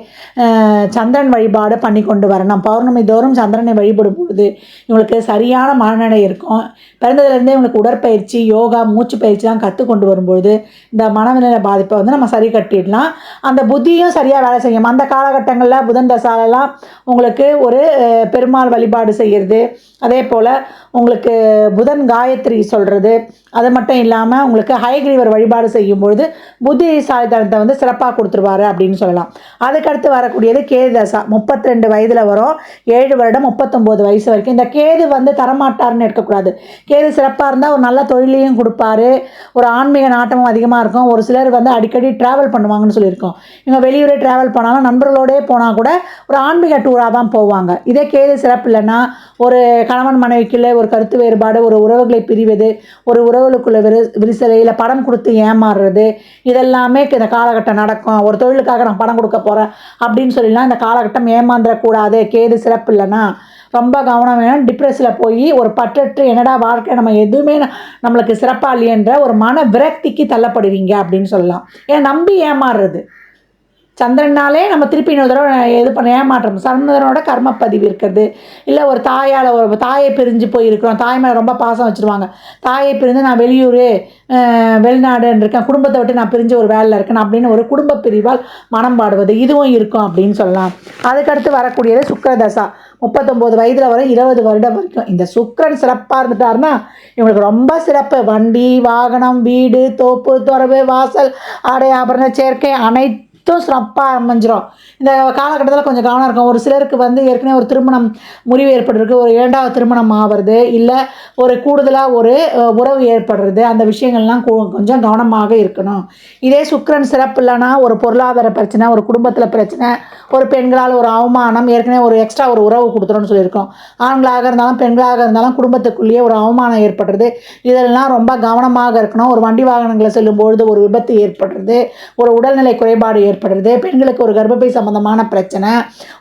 சந்திரன் வழிபாடு பண்ணி கொண்டு வரணும். பௌர்ணமி தோறும் சந்திரனை வழிபடும் பொழுது இவங்களுக்கு சரியான மனநிலை இருக்கும். பிறந்ததுலேருந்தே இவங்களுக்கு உடற்பயிற்சி, யோகா, மூச்சு பயிற்சிலாம் கற்றுக் கொண்டு வரும்பொழுது இந்த மனநிலை பாதிப்பை வந்து நம்ம சரி கட்டிடலாம். அந்த புத்தியும் சரியாக வேலை செய்யும். அந்த காலகட்டங்களில் புதன் தசாலெல்லாம் உங்களுக்கு ஒரு பெருமாள் வழிபாடு செய்கிறது, அதே போல் உங்களுக்கு புதன் காயத்ரி சொல்கிறது, அது மட்டும் இல்லாமல் உங்களுக்கு ஹயக்ரீவர் வழிபாடு செய்யும்பொழுது புத்திசாலித்தனத்தை வந்து சிறப்பாக கொடுத்துருவாரு அப்படின்னு சொல்லலாம். அதுக்கடுத்து வரக்கூடியது கேது தசா. 32 வயதில் வரும். 7 வருடம் 39 வயசு வரைக்கும். இந்த கேது வந்து தரமாட்டார்னு எடுக்கக்கூடாது. கேது சிறப்பாக இருந்தால் ஒரு நல்ல தொழிலையும் கொடுப்பாரு, ஒரு ஆன்மீக நாட்டமும் அதிகமாக இருக்கும். ஒரு சிலர் வந்து அடிக்கடி ட்ராவல் பண்ணுவாங்கன்னு சொல்லியிருக்கோம். இவங்க வெளியூரே ட்ராவல் பண்ணாலும் நண்பர்களோடே போனால் கூட ஒரு ஆன்மீக டூராக தான் போவாங்க. இதே கேது சிறப்பு இல்லைன்னா ஒரு கணவன் மனைவிக்குள்ளே ஒரு கருத்து வேறுபாடு, ஒரு உறவுகளை பிரிவது, ஒரு உறவுகளுக்குள்ள விரிசலை, இல்லை படம் கொடுத்து ஏமாறுறது, இதெல்லாமே இந்த காலகட்டம் நடக்கும். ஒரு தொழிலுக்காக நான் பணம் கொடுக்க போகிறேன் அப்படின்னு சொல்லிலாம் இந்த காலகட்டம் ஏமாந்துடக்கூடாது. கேது சிறப்பு இல்லைன்னா ரொம்ப கவனம் வேணும். டிப்ரெஸில் போய் ஒரு பற்றற்று என்னடா வாழ்க்கை நம்ம எதுவுமே நம்மளுக்கு சிறப்பாக இல்லையன்ற ஒரு மன விரக்திக்கு தள்ளப்படுவீங்க அப்படின்னு சொல்லலாம். ஏன்னா நம்பி ஏமாறுறது. சந்திரனாலே நம்ம திருப்பி இன்னொரு தடவை இது பண்ண ஏமாற்றம். சந்திரனோட கர்மப்பதிவு இருக்கிறது, இல்லை ஒரு தாயால் ஒரு தாயை பிரிஞ்சு போயிருக்கிறோம், தாய் மேலே ரொம்ப பாசம் வச்சுருவாங்க. தாயை பிரிந்து நான் வெளியூர் வெளிநாடுன்னு இருக்கேன், குடும்பத்தை விட்டு நான் பிரிஞ்சு ஒரு வேலையில் இருக்கேன் அப்படின்னு ஒரு குடும்ப பிரிவால் மனம் பாடுவது, இதுவும் இருக்கும் அப்படின்னு சொல்லலாம். அதுக்கடுத்து வரக்கூடியது சுக்கிரதசா. 39 வயதில் வரை 20 வருடம் வரைக்கும். இந்த சுக்கிரன் சிறப்பாக இருந்துட்டாருன்னா இவங்களுக்கு ரொம்ப சிறப்பு. வண்டி, வாகனம், வீடு, தோப்பு, துறவு, வாசல், ஆடை ஆபரண சேர்க்கை அனைத்தும் அனைத்தும் சிறப்பாக அமைஞ்சிரும். இந்த காலகட்டத்தில் கொஞ்சம் கவனம் இருக்கும். ஒரு சிலருக்கு வந்து ஏற்கனவே ஒரு திருமணம் முறிவு ஏற்பட்டிருக்கு, ஒரு 2வது திருமணம் ஆவது, இல்லை ஒரு கூடுதலாக ஒரு உறவு ஏற்படுறது, அந்த விஷயங்கள்லாம் கொஞ்சம் கவனமாக இருக்கணும். இதே சுக்கிரன் சிறப்பு இல்லைன்னா ஒரு பொருளாதார பிரச்சனை, ஒரு குடும்பத்தில் பிரச்சனை, ஒரு பெண்களால் ஒரு அவமானம், ஏற்கனவே ஒரு எக்ஸ்ட்ரா ஒரு உறவு கொடுத்துருன்னு சொல்லியிருக்கோம். ஆண்களாக இருந்தாலும் பெண்களாக இருந்தாலும் குடும்பத்துக்குள்ளேயே ஒரு அவமானம் ஏற்படுறது, இதெல்லாம் ரொம்ப கவனமாக இருக்கணும். ஒரு வண்டி வாகனங்களை செல்லும்பொழுது ஒரு விபத்து ஏற்படுறது, ஒரு உடல்நிலை குறைபாடு ஏற்படுறது, பெண்களுக்கு ஒரு கர்ப்பப்பை சம்பந்தமான பிரச்சனை,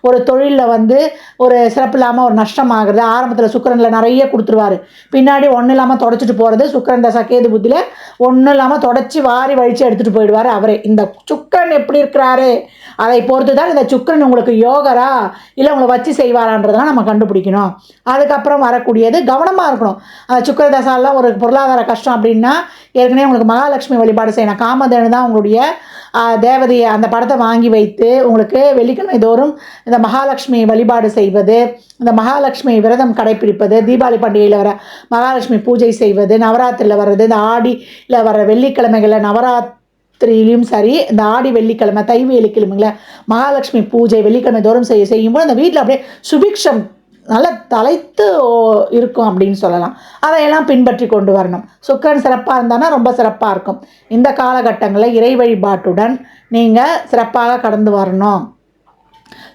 ஒரு தொழிலில் வந்து ஒரு சிறப்பு இல்லாமல் ஒரு நஷ்டம் ஆகுறது. ஆரம்பத்தில் சுக்கிரனில் நிறைய கொடுத்துருவாரு, பின்னாடி ஒன்றும் இல்லாமல் தொடச்சிட்டு போகிறது. சுக்கிரன் தசை கேது புத்தியில் ஒன்றும் இல்லாமல் தொடச்சி வாரி வழித்து எடுத்துகிட்டு போயிடுவார் அவரே. இந்த சுக்கிரன் எப்படி இருக்கிறாரு அதை பொறுத்து தான் இந்த சுக்கிரன் உங்களுக்கு யோகரா இல்லை உங்களை வச்சு செய்வாரான்றதெல்லாம் நம்ம கண்டுபிடிக்கணும். அதுக்கப்புறம் வரக்கூடியது கவனமாக இருக்கணும். அந்த சுக்கிர தசாலாம் ஒரு பொருளாதார கஷ்டம் அப்படின்னா ஏற்கனவே உங்களுக்கு மகாலட்சுமி வழிபாடு செய்யணும். காமதேனு தான் உங்களுடைய தேவதையை அந்த படத்தை வாங்கி வைத்து உங்களுக்கு வெள்ளிக்கிழமை தோறும் இந்த மகாலட்சுமி வழிபாடு செய்வது, இந்த மகாலட்சுமி விரதம் கடைப்பிடிப்பது, தீபாவளி பண்டிகையில் வர மகாலட்சுமி பூஜை செய்வது, நவராத்திரியில் வர்றது, இந்த ஆடியில் வர வெள்ளிக்கிழமைகளில் நவராத்திரியிலையும் சரி, இந்த ஆடி வெள்ளிக்கிழமை தை வெள்ளிக்கிழமைகளில் மகாலட்சுமி பூஜை வெள்ளிக்கிழமை தோறும் செய்யும்போது அந்த வீட்டில் அப்படியே சுபிக்ஷம் நல்லா தலைத்து இருக்கும் அப்படின்னு சொல்லலாம். அதையெல்லாம் பின்பற்றி கொண்டு வரணும். சுக்கிரன் சிறப்பாக இருந்தானா ரொம்ப சிறப்பாக இருக்கும். இந்த காலகட்டங்களில் இறை வழிபாட்டுடன் நீங்கள் சிறப்பாக கடந்து வரணும்.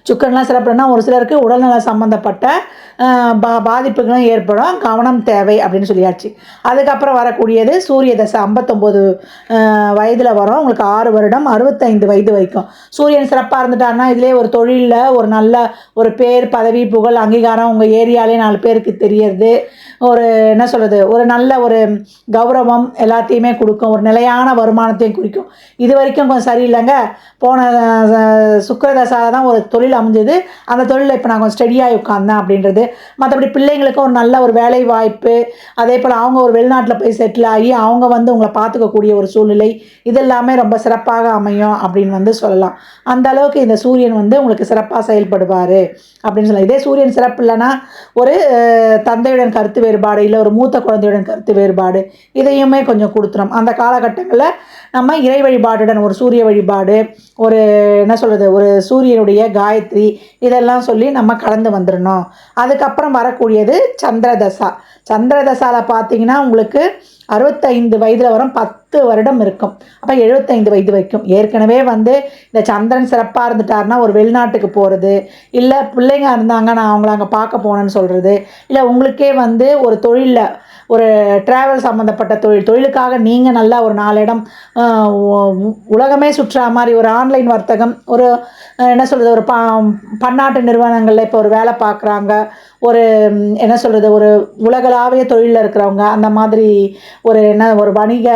சுக்கிரன்லாம் சிறப்புனா ஒரு சிலருக்கு உடல்நல சம்மந்தப்பட்ட பாதிப்புகளும் ஏற்படும், கவனம் தேவை அப்படின்னு சொல்லியாச்சு. அதுக்கப்புறம் வரக்கூடியது சூரிய தசை 59 வயதில் வரும், உங்களுக்கு 6 வருடம் 65 வயது வரைக்கும். சூரியன் சிறப்பாக இருந்துட்டாருன்னா இதிலே ஒரு தொழிலில் ஒரு நல்ல ஒரு பேர் பதவி புகழ் அங்கீகாரம் உங்கள் ஏரியாலே 4 பேருக்கு தெரியறது, ஒரு என்ன சொல்கிறது ஒரு நல்ல ஒரு கௌரவம் எல்லாத்தையுமே கொடுக்கும், ஒரு நிலையான வருமானத்தையும் குறிக்கும். இது வரைக்கும் கொஞ்சம் சரியில்லைங்க, போன சுக்கிரதசால தான் ஒரு தொழில் அமைஞ்சது, அந்த தொழிலில் இப்போ நான் கொஞ்சம் ஸ்டடியாக உட்காந்தேன் அப்படின்றது. மற்றபடி பிள்ளைங்களுக்கும் ஒரு நல்ல ஒரு வேலை வாய்ப்பு, அதே போல் அவங்க ஒரு வெளிநாட்டில் போய் செட்டில் ஆகி அவங்க வந்து உங்களை பார்த்துக்கக்கூடிய ஒரு சூழ்நிலை, இதெல்லாமே ரொம்ப சிறப்பாக அமையும் அப்படின்னு வந்து சொல்லலாம். அந்த அளவுக்கு இந்த சூரியன் வந்து உங்களுக்கு சிறப்பாக செயல்படுவார் அப்படின்னு சொல்லலாம். இதே சூரியன் சிறப்பு இல்லைன்னா ஒரு தந்தையுடன் கருத்து வேறுபாடு, இல்லை ஒரு மூத்த குழந்தையுடன் கருத்து வேறுபாடு, இதையுமே கொஞ்சம் கொடுத்துரும். அந்த காலகட்டங்களில் நம்ம இறை வழிபாடுடன் ஒரு சூரிய வழிபாடு, ஒரு என்ன சொல்கிறது ஒரு சூரியனுடைய காயத்ரி, இதெல்லாம் சொல்லி நம்ம கடந்து வந்துடணும். அதுக்கப்புறம் வரக்கூடியது சந்திரதசா. சந்திரதசாவில் பார்த்தீங்கன்னா உங்களுக்கு 65 வயதில் வரும், 10 வருடம் இருக்கும். அப்போ 75 வயது வரைக்கும். ஏற்கனவே வந்து இந்த சந்திரன் சிறப்பாக இருந்துட்டாருன்னா ஒரு வெளிநாட்டுக்கு போகிறது, இல்லை பிள்ளைங்க இருந்தாங்க நான் அவங்கள அங்கே பார்க்க போனேன்னு சொல்கிறது, இல்லை உங்களுக்கே வந்து ஒரு தொழிலில் ஒரு ட்ராவல் சம்மந்தப்பட்ட தொழிலுக்காக நீங்கள் நல்லா ஒரு 4 இடம் உலகமே சுற்றுற மாதிரி ஒரு ஆன்லைன் வர்த்தகம், ஒரு என்ன சொல்கிறது ஒரு பன்னாட்டு நிறுவனங்களில் இப்போ ஒரு வேலை பார்க்குறாங்க, ஒரு என்ன சொல்கிறது ஒரு உலகளாவிய தொழிலில் இருக்கிறவங்க, அந்த மாதிரி ஒரு வணிக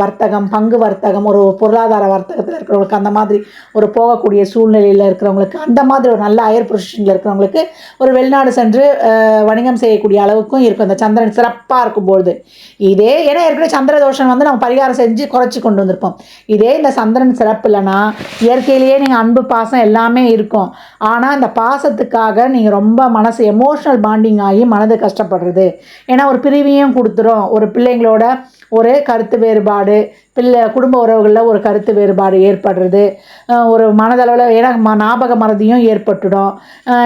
வர்த்தகம், பங்கு வர்த்தகம், ஒரு பொருளாதார வர்த்தகத்தில் இருக்கிறவங்களுக்கு, அந்த மாதிரி ஒரு போகக்கூடிய சூழ்நிலையில் இருக்கிறவங்களுக்கு, அந்த மாதிரி ஒரு நல்ல ஹையர் பொசிஷனில் இருக்கிறவங்களுக்கு ஒரு வெளிநாடு சென்று வணிகம் செய்யக்கூடிய அளவுக்கும் இருக்கும் இந்த சந்திரன் சிறப்பாக இருக்கும்பொழுது. இதே ஏன்னா ஏற்கனவே சந்திர தோஷம் வந்து நம்ம பரிகாரம் செஞ்சு குறைச்சி கொண்டு வந்திருப்போம். இதே இந்த சந்திரன் சிறப்பு இல்லைன்னா இயற்கையிலேயே நீங்கள் அன்பு பாசம் எல்லாமே இருக்கும், ஆனால் இந்த பாசத்துக்காக நீங்கள் ரொம்ப மனசு எமோஷனல் பாண்டிங் ஆகி மனது கஷ்டப்படுறது. ஏன்னா ஒரு பிரிவையும் கொடுத்துரும், ஒரு பிள்ளைங்களோட ஒரு கருத்து வேறுபாடு, குடும்ப உறவுகளில் ஒரு கருத்து வேறுபாடு ஏற்படுறது, ஒரு மனதளவில் ஏன்னா ஞாபக மறதியும் ஏற்பட்டுடும்.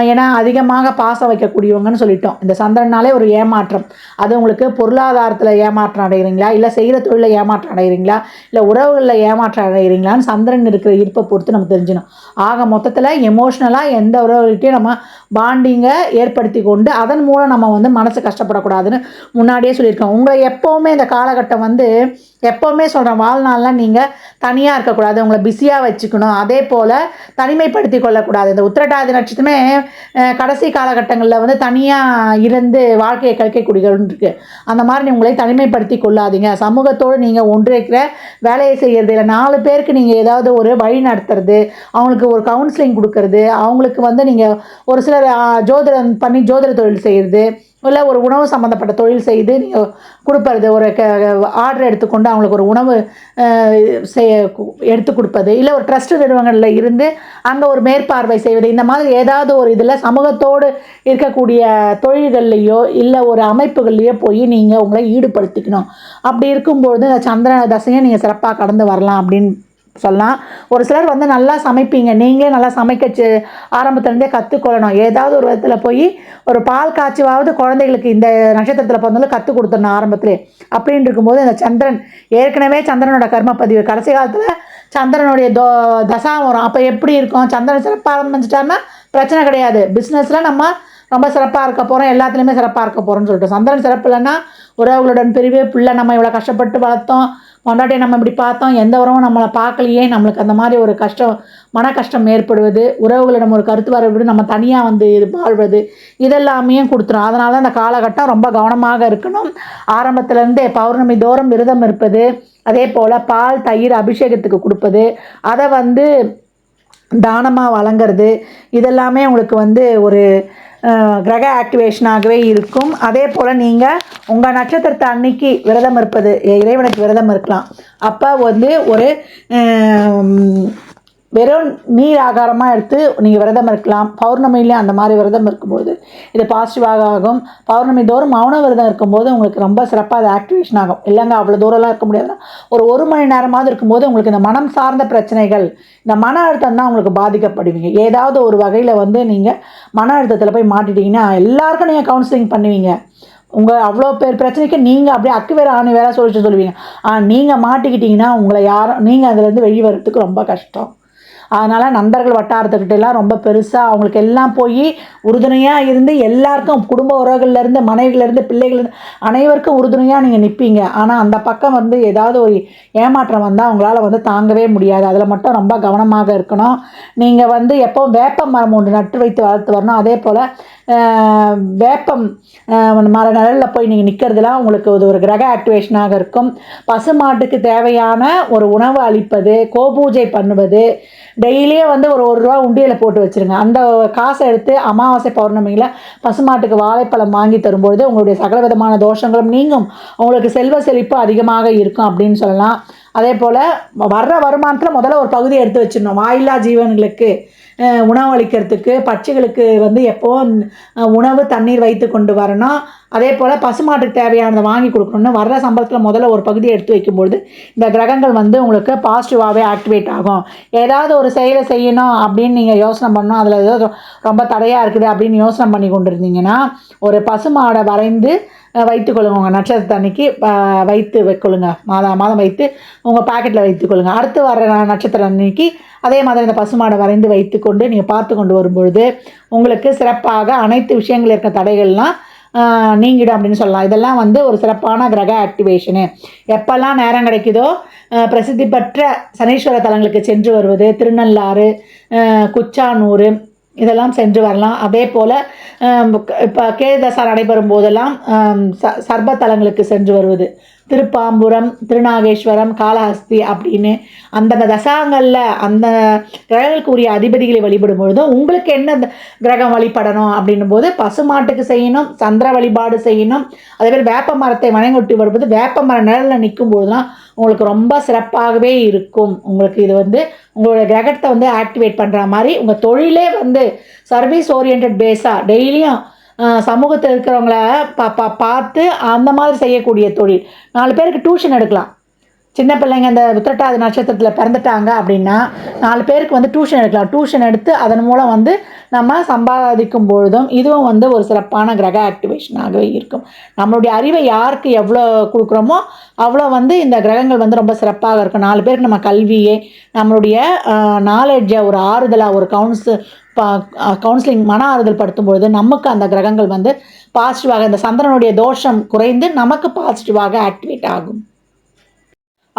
ஏன்னா அதிகமாக பாசம் வைக்கக்கூடியவங்கன்னு சொல்லிட்டோம். இந்த சந்திரனாலே ஒரு ஏமாற்றம், அது உங்களுக்கு பொருளாதாரத்தில் ஏமாற்றம் அடைகிறீங்களா, இல்லை செய்கிற தொழிலில் ஏமாற்றம் அடைகிறீங்களா, இல்லை உறவுகளில் ஏமாற்றம் அடைகிறீங்களான்னு சந்திரன் இருக்கிற இருப்பை பொறுத்து நம்ம தெரிஞ்சிடும். ஆக மொத்தத்தில் எமோஷ்னலாக எந்த உறவுகிட்டையும் நம்ம பாண்டிங்கை ஏற்படுத்தி கொண்டு அதன் மூலம் நம்ம வந்து மனசு கஷ்டப்படக்கூடாதுன்னு முன்னாடியே சொல்லியிருக்கோம். உங்களை எப்போவுமே இந்த காலகட்டம் வந்து எப்போவுமே சொல்கிறேன், வாழ்நாளில் நீங்கள் தனியாக இருக்கக்கூடாது, உங்களை பிஸியாக வச்சுக்கணும். அதே போல் தனிமைப்படுத்தி கொள்ளக்கூடாது. இந்த உத்திரட்டாதி நட்சத்திரமே கடைசி காலகட்டங்களில் வந்து தனியாக இருந்து வாழ்க்கையை கழிக்கக்கூடியவர்கள் இருக்குது. அந்த மாதிரி உங்களை தனிமைப்படுத்தி கொள்ளாதீங்க. சமூகத்தோடு நீங்கள் ஒன்றிணைக்கிற வேலையை செய்கிறது, இல்லை 4 பேருக்கு நீங்கள் ஏதாவது ஒரு வழி நடத்துறது, அவங்களுக்கு ஒரு கவுன்சிலிங் கொடுக்கறது, அவங்களுக்கு வந்து நீங்கள் ஒரு சிலர் ஜோதிடம் பண்ணி ஜோதிட தொழில் செய்கிறது, இல்லை ஒரு உணவு சம்மந்தப்பட்ட தொழில் செய்து நீங்கள் கொடுப்பது, ஒரு ஆர்டர் எடுத்துக்கொண்டு அவங்களுக்கு ஒரு உணவு எடுத்து கொடுப்பது, இல்லை ஒரு ட்ரஸ்ட் நிறுவனங்களில் இருந்து அங்கே ஒரு மேற்பார்வை செய்வது, இந்த மாதிரி ஏதாவது ஒரு இதில் சமூகத்தோடு இருக்கக்கூடிய தொழில்கள்லையோ இல்லை ஒரு அமைப்புகள்லையோ போய் நீங்கள் உங்களை ஈடுபடுத்திக்கணும். அப்படி இருக்கும்பொழுது சந்திர தசையை நீங்கள் சிறப்பாக கடந்து வரலாம் அப்படின்னு சொல்லலாம். ஒரு சிலர் வந்து நல்லா சமைப்பீங்க, நீங்களே நல்லா சமைக்க ஆரம்பத்துலேருந்தே கற்றுக்கொள்ளணும். ஏதாவது ஒரு விதத்தில் போய் ஒரு பால் காய்ச்சியாவது குழந்தைகளுக்கு இந்த நட்சத்திரத்தில் பிறந்தாலும் கற்றுக் கொடுத்துடணும் ஆரம்பத்திலே. அப்படின்னு இருக்கும்போது இந்த சந்திரன் ஏற்கனவே சந்திரனோட கர்ம பதிவு கடைசி காலத்தில் சந்திரனுடைய தசா வரும். அப்போ எப்படி இருக்கும்? சந்திரன் சிறப்பாக ஆரம்பிச்சிட்டாருன்னா பிரச்சனை கிடையாது. பிஸ்னஸில் நம்ம ரொம்ப சிறப்பாக இருக்க போகிறோம், எல்லாத்துலேயுமே சிறப்பாக இருக்க போகிறோம்னு சொல்லிட்டு. சந்திரன் சிறப்பு இல்லைன்னா உறவுகளுடன் பிரிவு, பிள்ளை நம்ம இவ்வளோ கஷ்டப்பட்டு வளர்த்தோம், பொண்டாட்டியை நம்ம இப்படி பார்த்தோம், எந்த உறவும் நம்மளை பார்க்கலையே, நம்மளுக்கு அந்த மாதிரி ஒரு கஷ்டம், மன கஷ்டம் ஏற்படுவது, உறவுகளிடம் ஒரு கருத்து வரவிடு, நம்ம தனியாக வந்து வாழ்வது, இதெல்லாமே கொடுத்துரும். அதனால தான் இந்த காலகட்டம் ரொம்ப கவனமாக இருக்கணும். ஆரம்பத்துலேருந்தே பௌர்ணமி தோறும் விரதம் இருப்பது, அதே போல் பால் தயிர் அபிஷேகத்துக்கு கொடுப்பது, அதை வந்து தானமாக வழங்குறது, இதெல்லாமே உங்களுக்கு வந்து ஒரு கிரக ஆக்டிவேஷனாகவே இருக்கும். அதே போல் நீங்கள் உங்கள் நட்சத்திரத்தை அன்னைக்கு விரதம் இருப்பது, இறைவனுக்கு விரதம் இருக்கலாம். அப்போ வந்து ஒரு வெறும் நீர் ஆகாரமாக எடுத்து நீங்கள் விரதம் இருக்கலாம். பௌர்ணமியிலே அந்த மாதிரி விரதம் இருக்கும்போது இது பாசிட்டிவாக ஆகும். பௌர்ணமி தோறும் மௌன விரதம் இருக்கும்போது உங்களுக்கு ரொம்ப சிறப்பாக அது ஆக்டிவேஷன் ஆகும். இல்லைங்க அவ்வளோ தூரம்லாம் இருக்க முடியாதுன்னா ஒரு மணி நேரமாவது இருக்கும்போது உங்களுக்கு இந்த மனம் சார்ந்த பிரச்சனைகள், இந்த மன அழுத்தம் தான் உங்களுக்கு பாதிக்கப்படுவீங்க. ஏதாவது ஒரு வகையில் வந்து நீங்கள் மன அழுத்தத்தில் போய் மாட்டிட்டீங்கன்னா எல்லாருக்கும் நீங்கள் கவுன்சிலிங் பண்ணுவீங்க. உங்கள் அவ்வளோ பேர் பிரச்சனைக்கு நீங்கள் அப்படியே அக்கு வேறு ஆணி வேறு சொல்லுவீங்க. நீங்கள் மாட்டிக்கிட்டிங்கன்னா உங்களை யாரும் நீங்கள் அதுலேருந்து வெளியே வர்றதுக்கு ரொம்ப கஷ்டம். அதனால் நண்பர்கள் வட்டாரத்துக்கிட்டலாம் ரொம்ப பெருசாக அவங்களுக்கு எல்லாம் போய் உறுதுணையாக இருந்து எல்லாருக்கும் குடும்ப உறவுகள்லேருந்து மனைவிலேருந்து பிள்ளைகள்லேருந்து அனைவருக்கும் உறுதுணையாக நீங்கள் நிற்பீங்க. ஆனால் அந்த பக்கம் வந்து ஏதாவது ஒரு ஏமாற்றம் வந்தால் அவங்களால வந்து தாங்கவே முடியாது. அதில் மட்டும் ரொம்ப கவனமாக இருக்கணும். நீங்கள் வந்து எப்போவும் வேப்ப மரம் ஒன்று நட்டு வைத்து வளர்த்து வரணும். அதே போல் வேப்பம் மர நிழலில் போய் நீங்கள் நிற்கிறதுலாம் உங்களுக்கு ஒரு கிரக ஆக்டிவேஷனாக இருக்கும். பசுமாட்டுக்கு தேவையான ஒரு உணவு அளிப்பது, கோபூஜை பண்ணுவது, டெய்லியே வந்து ஒரு ரூபா உண்டியலை போட்டு வச்சுருங்க. அந்த காசை எடுத்து அமாவாசை பௌர்ணமியில் பசுமாட்டுக்கு வாழைப்பழம் வாங்கி தரும்பொழுது உங்களுடைய சகல விதமான தோஷங்களும் நீங்கும், உங்களுக்கு செல்வ செழிப்பு அதிகமாக இருக்கும் அப்படின்னு சொல்லலாம். அதே போல் வர்ற வருமானத்தில் முதல்ல ஒரு பகுதியை எடுத்து வச்சிடணும். வாயில்லா ஜீவன்களுக்கு உணவு அளிக்கிறதுக்கு, பட்சிகளுக்கு வந்து எப்போவும் உணவு தண்ணீர் வைத்து கொண்டு வரணும். அதே போல் பசுமாட்டுக்கு தேவையானதை வாங்கி கொடுக்கணும்னு வர்ற சம்பளத்தில் முதல்ல ஒரு பகுதியை எடுத்து வைக்கும்பொழுது இந்த கிரகங்கள் வந்து உங்களுக்கு பாசிட்டிவாகவே ஆக்டிவேட் ஆகும். ஏதாவது ஒரு செயலை செய்யணும் அப்படின்னு நீங்கள் யோசனை பண்ணணும், அதில் ஏதோ ரொம்ப தடையாக இருக்குது அப்படின்னு யோசனை பண்ணி கொண்டு இருந்தீங்கன்னா ஒரு பசுமாடை வரைந்து வைத்துக்கொள்ளுங்க. உங்கள் நட்சத்திரத்தை அன்னைக்கு வைத்து வைக்கொள்ளுங்க. மாதம் வைத்து உங்கள் பாக்கெட்டில் வைத்துக்கொள்ளுங்க. அடுத்து வர நட்சத்திரம் அன்னைக்கு அதே மாதிரி இந்த பசுமாடை வரைந்து வைத்துக்கொண்டு நீங்கள் பார்த்து கொண்டு வரும்பொழுது உங்களுக்கு சிறப்பாக அனைத்து விஷயங்கள் இருக்க தடைகள்லாம் நீங்கிடும் அப்படின்னு சொல்லலாம். இதெல்லாம் வந்து ஒரு சிறப்பான கிரக ஆக்டிவேஷனு. எப்போல்லாம் நேரம் கிடைக்குதோ பிரசித்தி பெற்ற சனீஸ்வர தலங்களுக்கு சென்று வருவது, திருநள்ளாறு, குச்சானூர் இதெல்லாம் சென்று வரலாம். அதே போல் இப்போ கேதுதசா நடைபெறும் போதெல்லாம் சர்பத்தலங்களுக்கு சென்று வருவது, திருப்பாம்புரம், திருநாகேஸ்வரம், காளஹஸ்தி அப்படின்னு அந்தந்த தசாங்களில் அந்த கிரகங்களுக்கு உரிய அதிபதிகளை வழிபடும் பொழுதும் உங்களுக்கு என்ன கிரகம் வழிபடணும் அப்படின்னும் போது பசுமாட்டுக்கு செய்யணும், சந்திர வழிபாடு செய்யணும். அதேபோல் வேப்ப மரத்தை வணங்கொட்டி வரும்போது வேப்ப மர நிழலில் நிற்கும் பொழுதுலாம் உங்களுக்கு ரொம்ப சிறப்பாகவே இருக்கும். உங்களுக்கு இது வந்து உங்களோட கிரகத்தை வந்து ஆக்டிவேட் பண்ணுற மாதிரி உங்கள் தொழிலே வந்து சர்வீஸ் ஓரியன்ட் பேஸாக டெய்லியும் சமூகத்தில் இருக்கிறவங்கள பார்த்து அந்த மாதிரி செய்யக்கூடிய தொழில். 4 பேருக்கு டியூஷன் எடுக்கலாம். சின்ன பிள்ளைங்க இந்த உத்திரட்டாதி நட்சத்திரத்தில் பிறந்துட்டாங்க அப்படின்னா 4 பேருக்கு வந்து டியூஷன் எடுக்கலாம். டியூஷன் எடுத்து அதன் மூலம் வந்து நம்ம சம்பாதிக்கும் பொழுதும் இதுவும் வந்து ஒரு சிறப்பான கிரக ஆக்டிவேஷனாகவே இருக்கும். நம்மளுடைய அறிவை யாருக்கு எவ்வளோ கொடுக்குறோமோ அவ்வளோ வந்து இந்த கிரகங்கள் வந்து ரொம்ப சிறப்பாக இருக்கும். 4 பேருக்கு நம்ம கல்வியே, நம்மளுடைய நாலேஜை ஒரு ஆறுதலாக ஒரு கவுன்சிலிங் மன ஆறுதல் படுத்தும்பொழுது நமக்கு அந்த கிரகங்கள் வந்து பாசிட்டிவாக இந்த சந்திரனுடைய தோஷம் குறைந்து நமக்கு பாசிட்டிவாக ஆக்டிவேட் ஆகும்.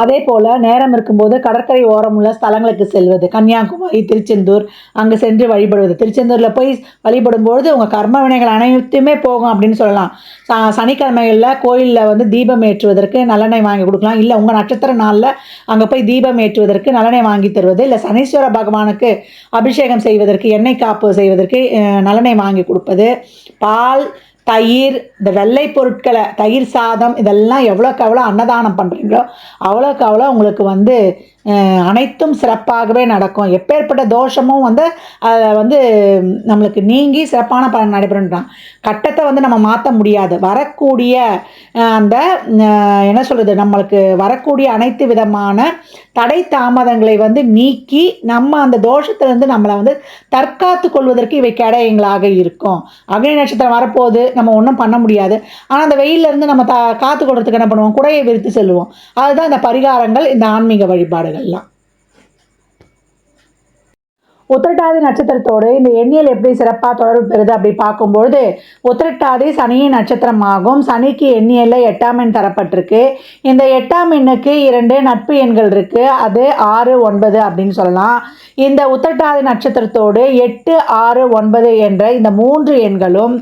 அதே போல் நேரம் இருக்கும்போது கடற்கரை ஓரம் உள்ள ஸ்தலங்களுக்கு செல்வது, கன்னியாகுமரி, திருச்செந்தூர் அங்கே சென்று வழிபடுவது. திருச்செந்தூரில் போய் வழிபடும்பொழுது உங்கள் கர்ம வினைகள் அனைத்துமே போகும் அப்படின்னு சொல்லலாம். சனிக்கிழமைகளில் கோயிலில் வந்து தீபம் ஏற்றுவதற்கு நல்லெண்ணெய் வாங்கி கொடுக்கலாம். இல்லை உங்கள் நட்சத்திர நாளில் அங்கே போய் தீபம் ஏற்றுவதற்கு நல்லெண்ணெய் வாங்கி தருவது, இல்லை சனீஸ்வர பகவானுக்கு அபிஷேகம் செய்வதற்கு, எண்ணெய் காப்பு செய்வதற்கு நல்லெண்ணெய் வாங்கி கொடுப்பது, பால் தயிர் இந்த வெள்ளை பொருட்களை தயிர் சாதம் இதெல்லாம் எவ்வளோக்கு எவ்வளோ அன்னதானம் பண்ணுறீங்களோ அவ்வளோக்கு அவ்வளோ உங்களுக்கு வந்து அனைத்தும் சிறப்பாகவே நடக்கும். எப்பேற்பட்ட தோஷமும் வந்து அதில் வந்து நம்மளுக்கு நீங்கி சிறப்பான பலன் நடைபெறுன்றான். கட்டத்தை வந்து நம்ம மாற்ற முடியாது. வரக்கூடிய அந்த என்ன சொல்கிறது, நம்மளுக்கு வரக்கூடிய அனைத்து விதமான தடை தாமதங்களை வந்து நீக்கி நம்ம அந்த தோஷத்திலேருந்து நம்மளை வந்து தற்காத்து கொள்வதற்கு இவை கேடயங்களாக இருக்கும். அக்னி நட்சத்திரம் வரப்போகுது, நம்ம ஒன்றும் பண்ண முடியாது. ஆனால் அந்த வெயிலிருந்து நம்ம காத்து கொள்றதுக்கு என்ன பண்ணுவோம், குடையை விரித்து செல்லுவோம். அதுதான் இந்த பரிகாரங்கள், இந்த ஆன்மீக வழிபாடுகள்லாம். உத்திரட்டாதி நட்சத்திரத்தோடு இந்த எண்ணியல் எப்படி சிறப்பாக தொடர்பு பெறுது அப்படி பார்க்கும்பொழுது, உத்திரட்டாதி சனியின் நட்சத்திரமாகும். சனிக்கு எண்ணியலில் 8ஆம் எண் தரப்பட்டிருக்கு. இந்த 8ஆம் எண்ணுக்கு 2 நட்பு எண்கள் இருக்குது. அது 6, 9 அப்படின்னு சொல்லலாம். இந்த உத்திரட்டாதி நட்சத்திரத்தோடு 8, 6, 9 என்ற இந்த 3 எண்களும்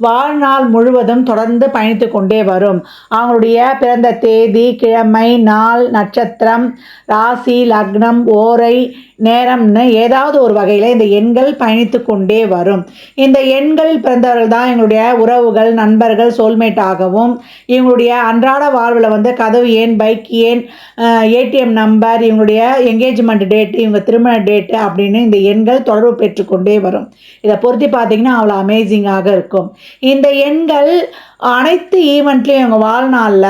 வாழ்நாள் முழுவதும் தொடர்ந்து பயணித்து கொண்டே வரும். அவங்களுடைய பிறந்த தேதி, கிழமை, நாள், நட்சத்திரம், ராசி, லக்னம், ஓரை, நேரம்னு ஏதாவது ஒரு வகையில் இந்த எண்கள் பயணித்து கொண்டே வரும். இந்த எண்களில் பிறந்தவர்கள் தான் எங்களுடைய உறவுகள், நண்பர்கள், சோல்மேட் ஆகவும், இவங்களுடைய அன்றாட வாழ்வில் வந்து கதவு எண், பைக் எண், ஏடிஎம் நம்பர், இவங்களுடைய என்கேஜ்மெண்ட் டேட்டு, இவங்க திருமண டேட்டு அப்படின்னு இந்த எண்கள் தொடர்பு பெற்றுக்கொண்டே வரும். இதை பொருத்தி பார்த்தீங்கன்னா அவ்வளோ அமேசிங்காக இருக்கும். இந்த எண்கள் அனைத்து ஈவெண்ட்லேயும் இவங்க வாழ்நாளில்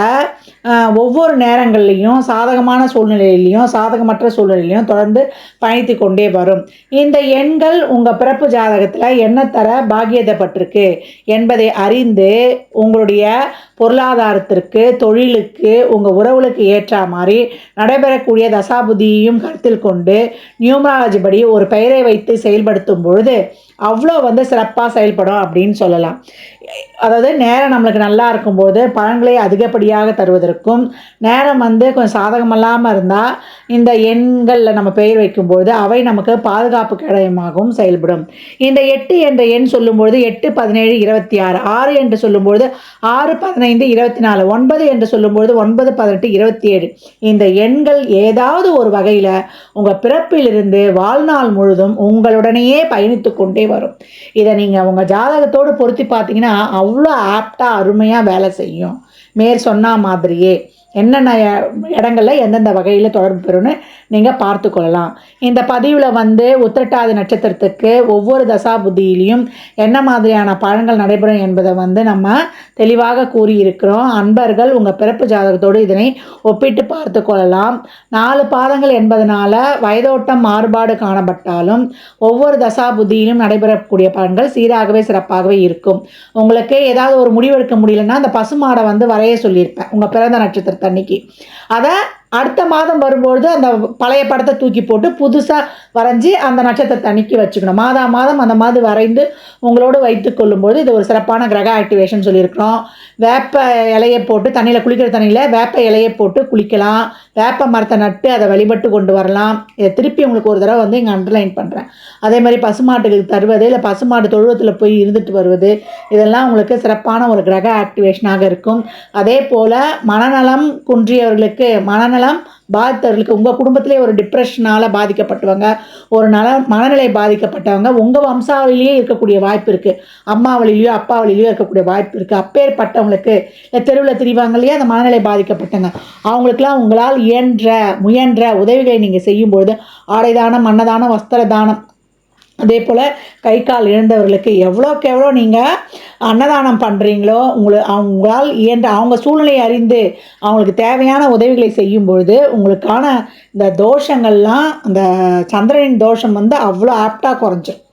ஒவ்வொரு நேரங்கள்லேயும் சாதகமான சூழ்நிலையிலையும் சாதகமற்ற சூழ்நிலையிலையும் தொடர்ந்து பயணித்து கொண்டே வரும். இந்த எண்கள் உங்கள் பிறப்பு ஜாதகத்தில் என்ன தர பாக்கியதப்பட்டிருக்கு என்பதை அறிந்து உங்களுடைய பொருளாதாரத்திற்கு, தொழிலுக்கு, உங்கள் உறவுகளுக்கு ஏற்ற மாதிரி நடைபெறக்கூடிய தசாபுதியையும் கருத்தில் கொண்டு நியூமராலஜி படி ஒரு பெயரை வைத்து செயல்படுத்தும் பொழுது அவ்வளோ வந்து சிறப்பாக செயல்படும் அப்படின்னு சொல்லலாம். அதாவது நேரம் நம்மளுக்கு நல்லா இருக்கும்போது பலன்களை அதிகப்படியாக தருவதற்கும், நேரம் வந்து கொஞ்சம் சாதகமில்லாமல் இருந்தால் இந்த எண்களில் நம்ம பெயர் வைக்கும்போது அவை நமக்கு பாதுகாப்பு கேடயமாகவும் செயல்படும். இந்த 8 என்ற எண் சொல்லும்பொழுது 8, 17, 26, 6 என்று சொல்லும்பொழுது 6, 15, 24, 9 என்று சொல்லும்பொழுது 9, 18, 27. இந்த எண்கள் ஏதாவது ஒரு வகையில் உங்கள் பிறப்பிலிருந்து வாழ்நாள் முழுதும் உங்களுடனேயே பயணித்து கொண்டே வரும். இதை நீங்கள் உங்கள் ஜாதகத்தோடு பொருத்தி பார்த்தீங்கன்னா அவ்வளோ ஆப்டாக அருமையாக வேலை செய்யும். மேற் சொன்ன மாதிரியே என்னென்ன இடங்களில் எந்தெந்த வகையில் தொடர்பு பெறும்னு நீங்கள் பார்த்து கொள்ளலாம். இந்த பதிவில் வந்து உத்திரட்டாதி நட்சத்திரத்துக்கு ஒவ்வொரு தசாபுத்தியிலையும் என்ன மாதிரியான பலன்கள் நடைபெறும் என்பதை வந்து நம்ம தெளிவாக கூறியிருக்கிறோம். அன்பர்கள் உங்கள் பிறப்பு ஜாதகத்தோடு இதனை ஒப்பிட்டு பார்த்து கொள்ளலாம். 4 பாதங்கள் என்பதனால வயதோட்டம் மாறுபாடு காணப்பட்டாலும் ஒவ்வொரு தசாபுத்தியிலும் நடைபெறக்கூடிய பலன்கள் சீராகவே சிறப்பாகவே இருக்கும். உங்களுக்கு ஏதாவது ஒரு முடிவெடுக்க முடியலன்னா அந்த பசுமாடை வந்து வரைய சொல்லியிருப்பேன் உங்கள் பிறந்த நட்சத்திரத்தை அன்னைக்கு. அதை அடுத்த மாதம் வரும்பொழுது அந்த பழைய படத்தை தூக்கி போட்டு புதுசாக வரைஞ்சி அந்த நட்சத்திரத்தை அன்னைக்கு வச்சுக்கணும். மாதம் அந்த மாதிரி வரைந்து உங்களோடு வைத்து கொள்ளும்போது இது ஒரு சிறப்பான கிரக ஆக்டிவேஷன் சொல்லியிருக்கிறோம். வேப்ப இலையை போட்டு தண்ணியில் குளிக்கிற தண்ணியில் வேப்ப இலையை போட்டு குளிக்கலாம். வேப்ப மரத்தை நட்டு அதை வழிபட்டு கொண்டு வரலாம். இதை திருப்பி உங்களுக்கு ஒரு தடவை வந்து இங்கே அண்டர்லைன் பண்ணுறேன். அதே மாதிரி பசுமாட்டுக்கு தருவது, இல்லை பசுமாட்டு தொழுவத்தில் போய் இருந்துட்டு வருவது, இதெல்லாம் உங்களுக்கு சிறப்பான ஒரு கிரக ஆக்டிவேஷனாக இருக்கும். அதே போல் மனநலம் குன்றியவர்களுக்கு, மனநலம் பாதித்தவர்களுக்கு, உங்கள் குடும்பத்திலே ஒரு டிப்ரெஷனால் பாதிக்கப்பட்டவங்க, ஒரு மனநிலை பாதிக்கப்பட்டவங்க உங்கள் வம்சாவளியிலேயே இருக்கக்கூடிய வாய்ப்பு இருக்குது. அம்மா வழியிலையோ அப்பா வழியிலையோ இருக்கக்கூடிய வாய்ப்பு இருக்குது. அப்பேற்பட்டவங்களுக்கு தெருவில் திரிவாங்க இல்லையா அந்த மனநிலை பாதிக்கப்பட்டவங்க, அவங்களுக்கெல்லாம் உங்களால் முயன்ற உதவிகளை நீங்கள் செய்யும்பொழுது ஆடை தானம், அன்னதானம், வஸ்திர தானம், அதே போல் கை கால் இழந்தவர்களுக்கு எவ்வளோக்கு எவ்வளோ நீங்கள் அன்னதானம் பண்ணுறீங்களோ அவங்களால் இயன்ற அவங்க சூழ்நிலையை அறிந்து அவங்களுக்கு தேவையான உதவிகளை செய்யும் பொழுது உங்களுக்கான இந்த தோஷங்கள்லாம், அந்த சந்திரனின் தோஷம் வந்து அவ்வளோ ஆப்டாக குறைஞ்சிடும்.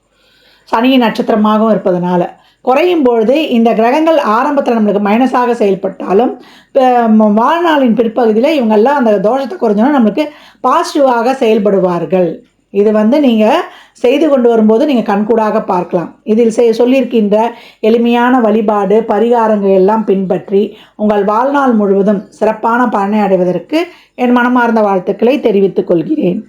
சனியின் நட்சத்திரமாகவும் இருப்பதனால குறையும் பொழுது இந்த கிரகங்கள் ஆரம்பத்தில் நம்மளுக்கு மைனஸாக செயல்பட்டாலும் வாழ்நாளின் பிற்பகுதியில் இவங்கெல்லாம் அந்த தோஷத்தை குறைஞ்சோன்னா நம்மளுக்கு பாசிட்டிவாக செயல்படுவார்கள். இது வந்து நீங்கள் செய்து கொண்டு வரும்போது நீங்கள் கண்கூடாக பார்க்கலாம். இதில் சொல்லியிருக்கின்ற எளிமையான வழிபாடு பரிகாரங்கள் எல்லாம் பின்பற்றி உங்கள் வாழ்நாள் முழுவதும் சிறப்பான பலனை அடைவதற்கு என் மனமார்ந்த வாழ்த்துக்களை தெரிவித்துக் கொள்கிறேன்.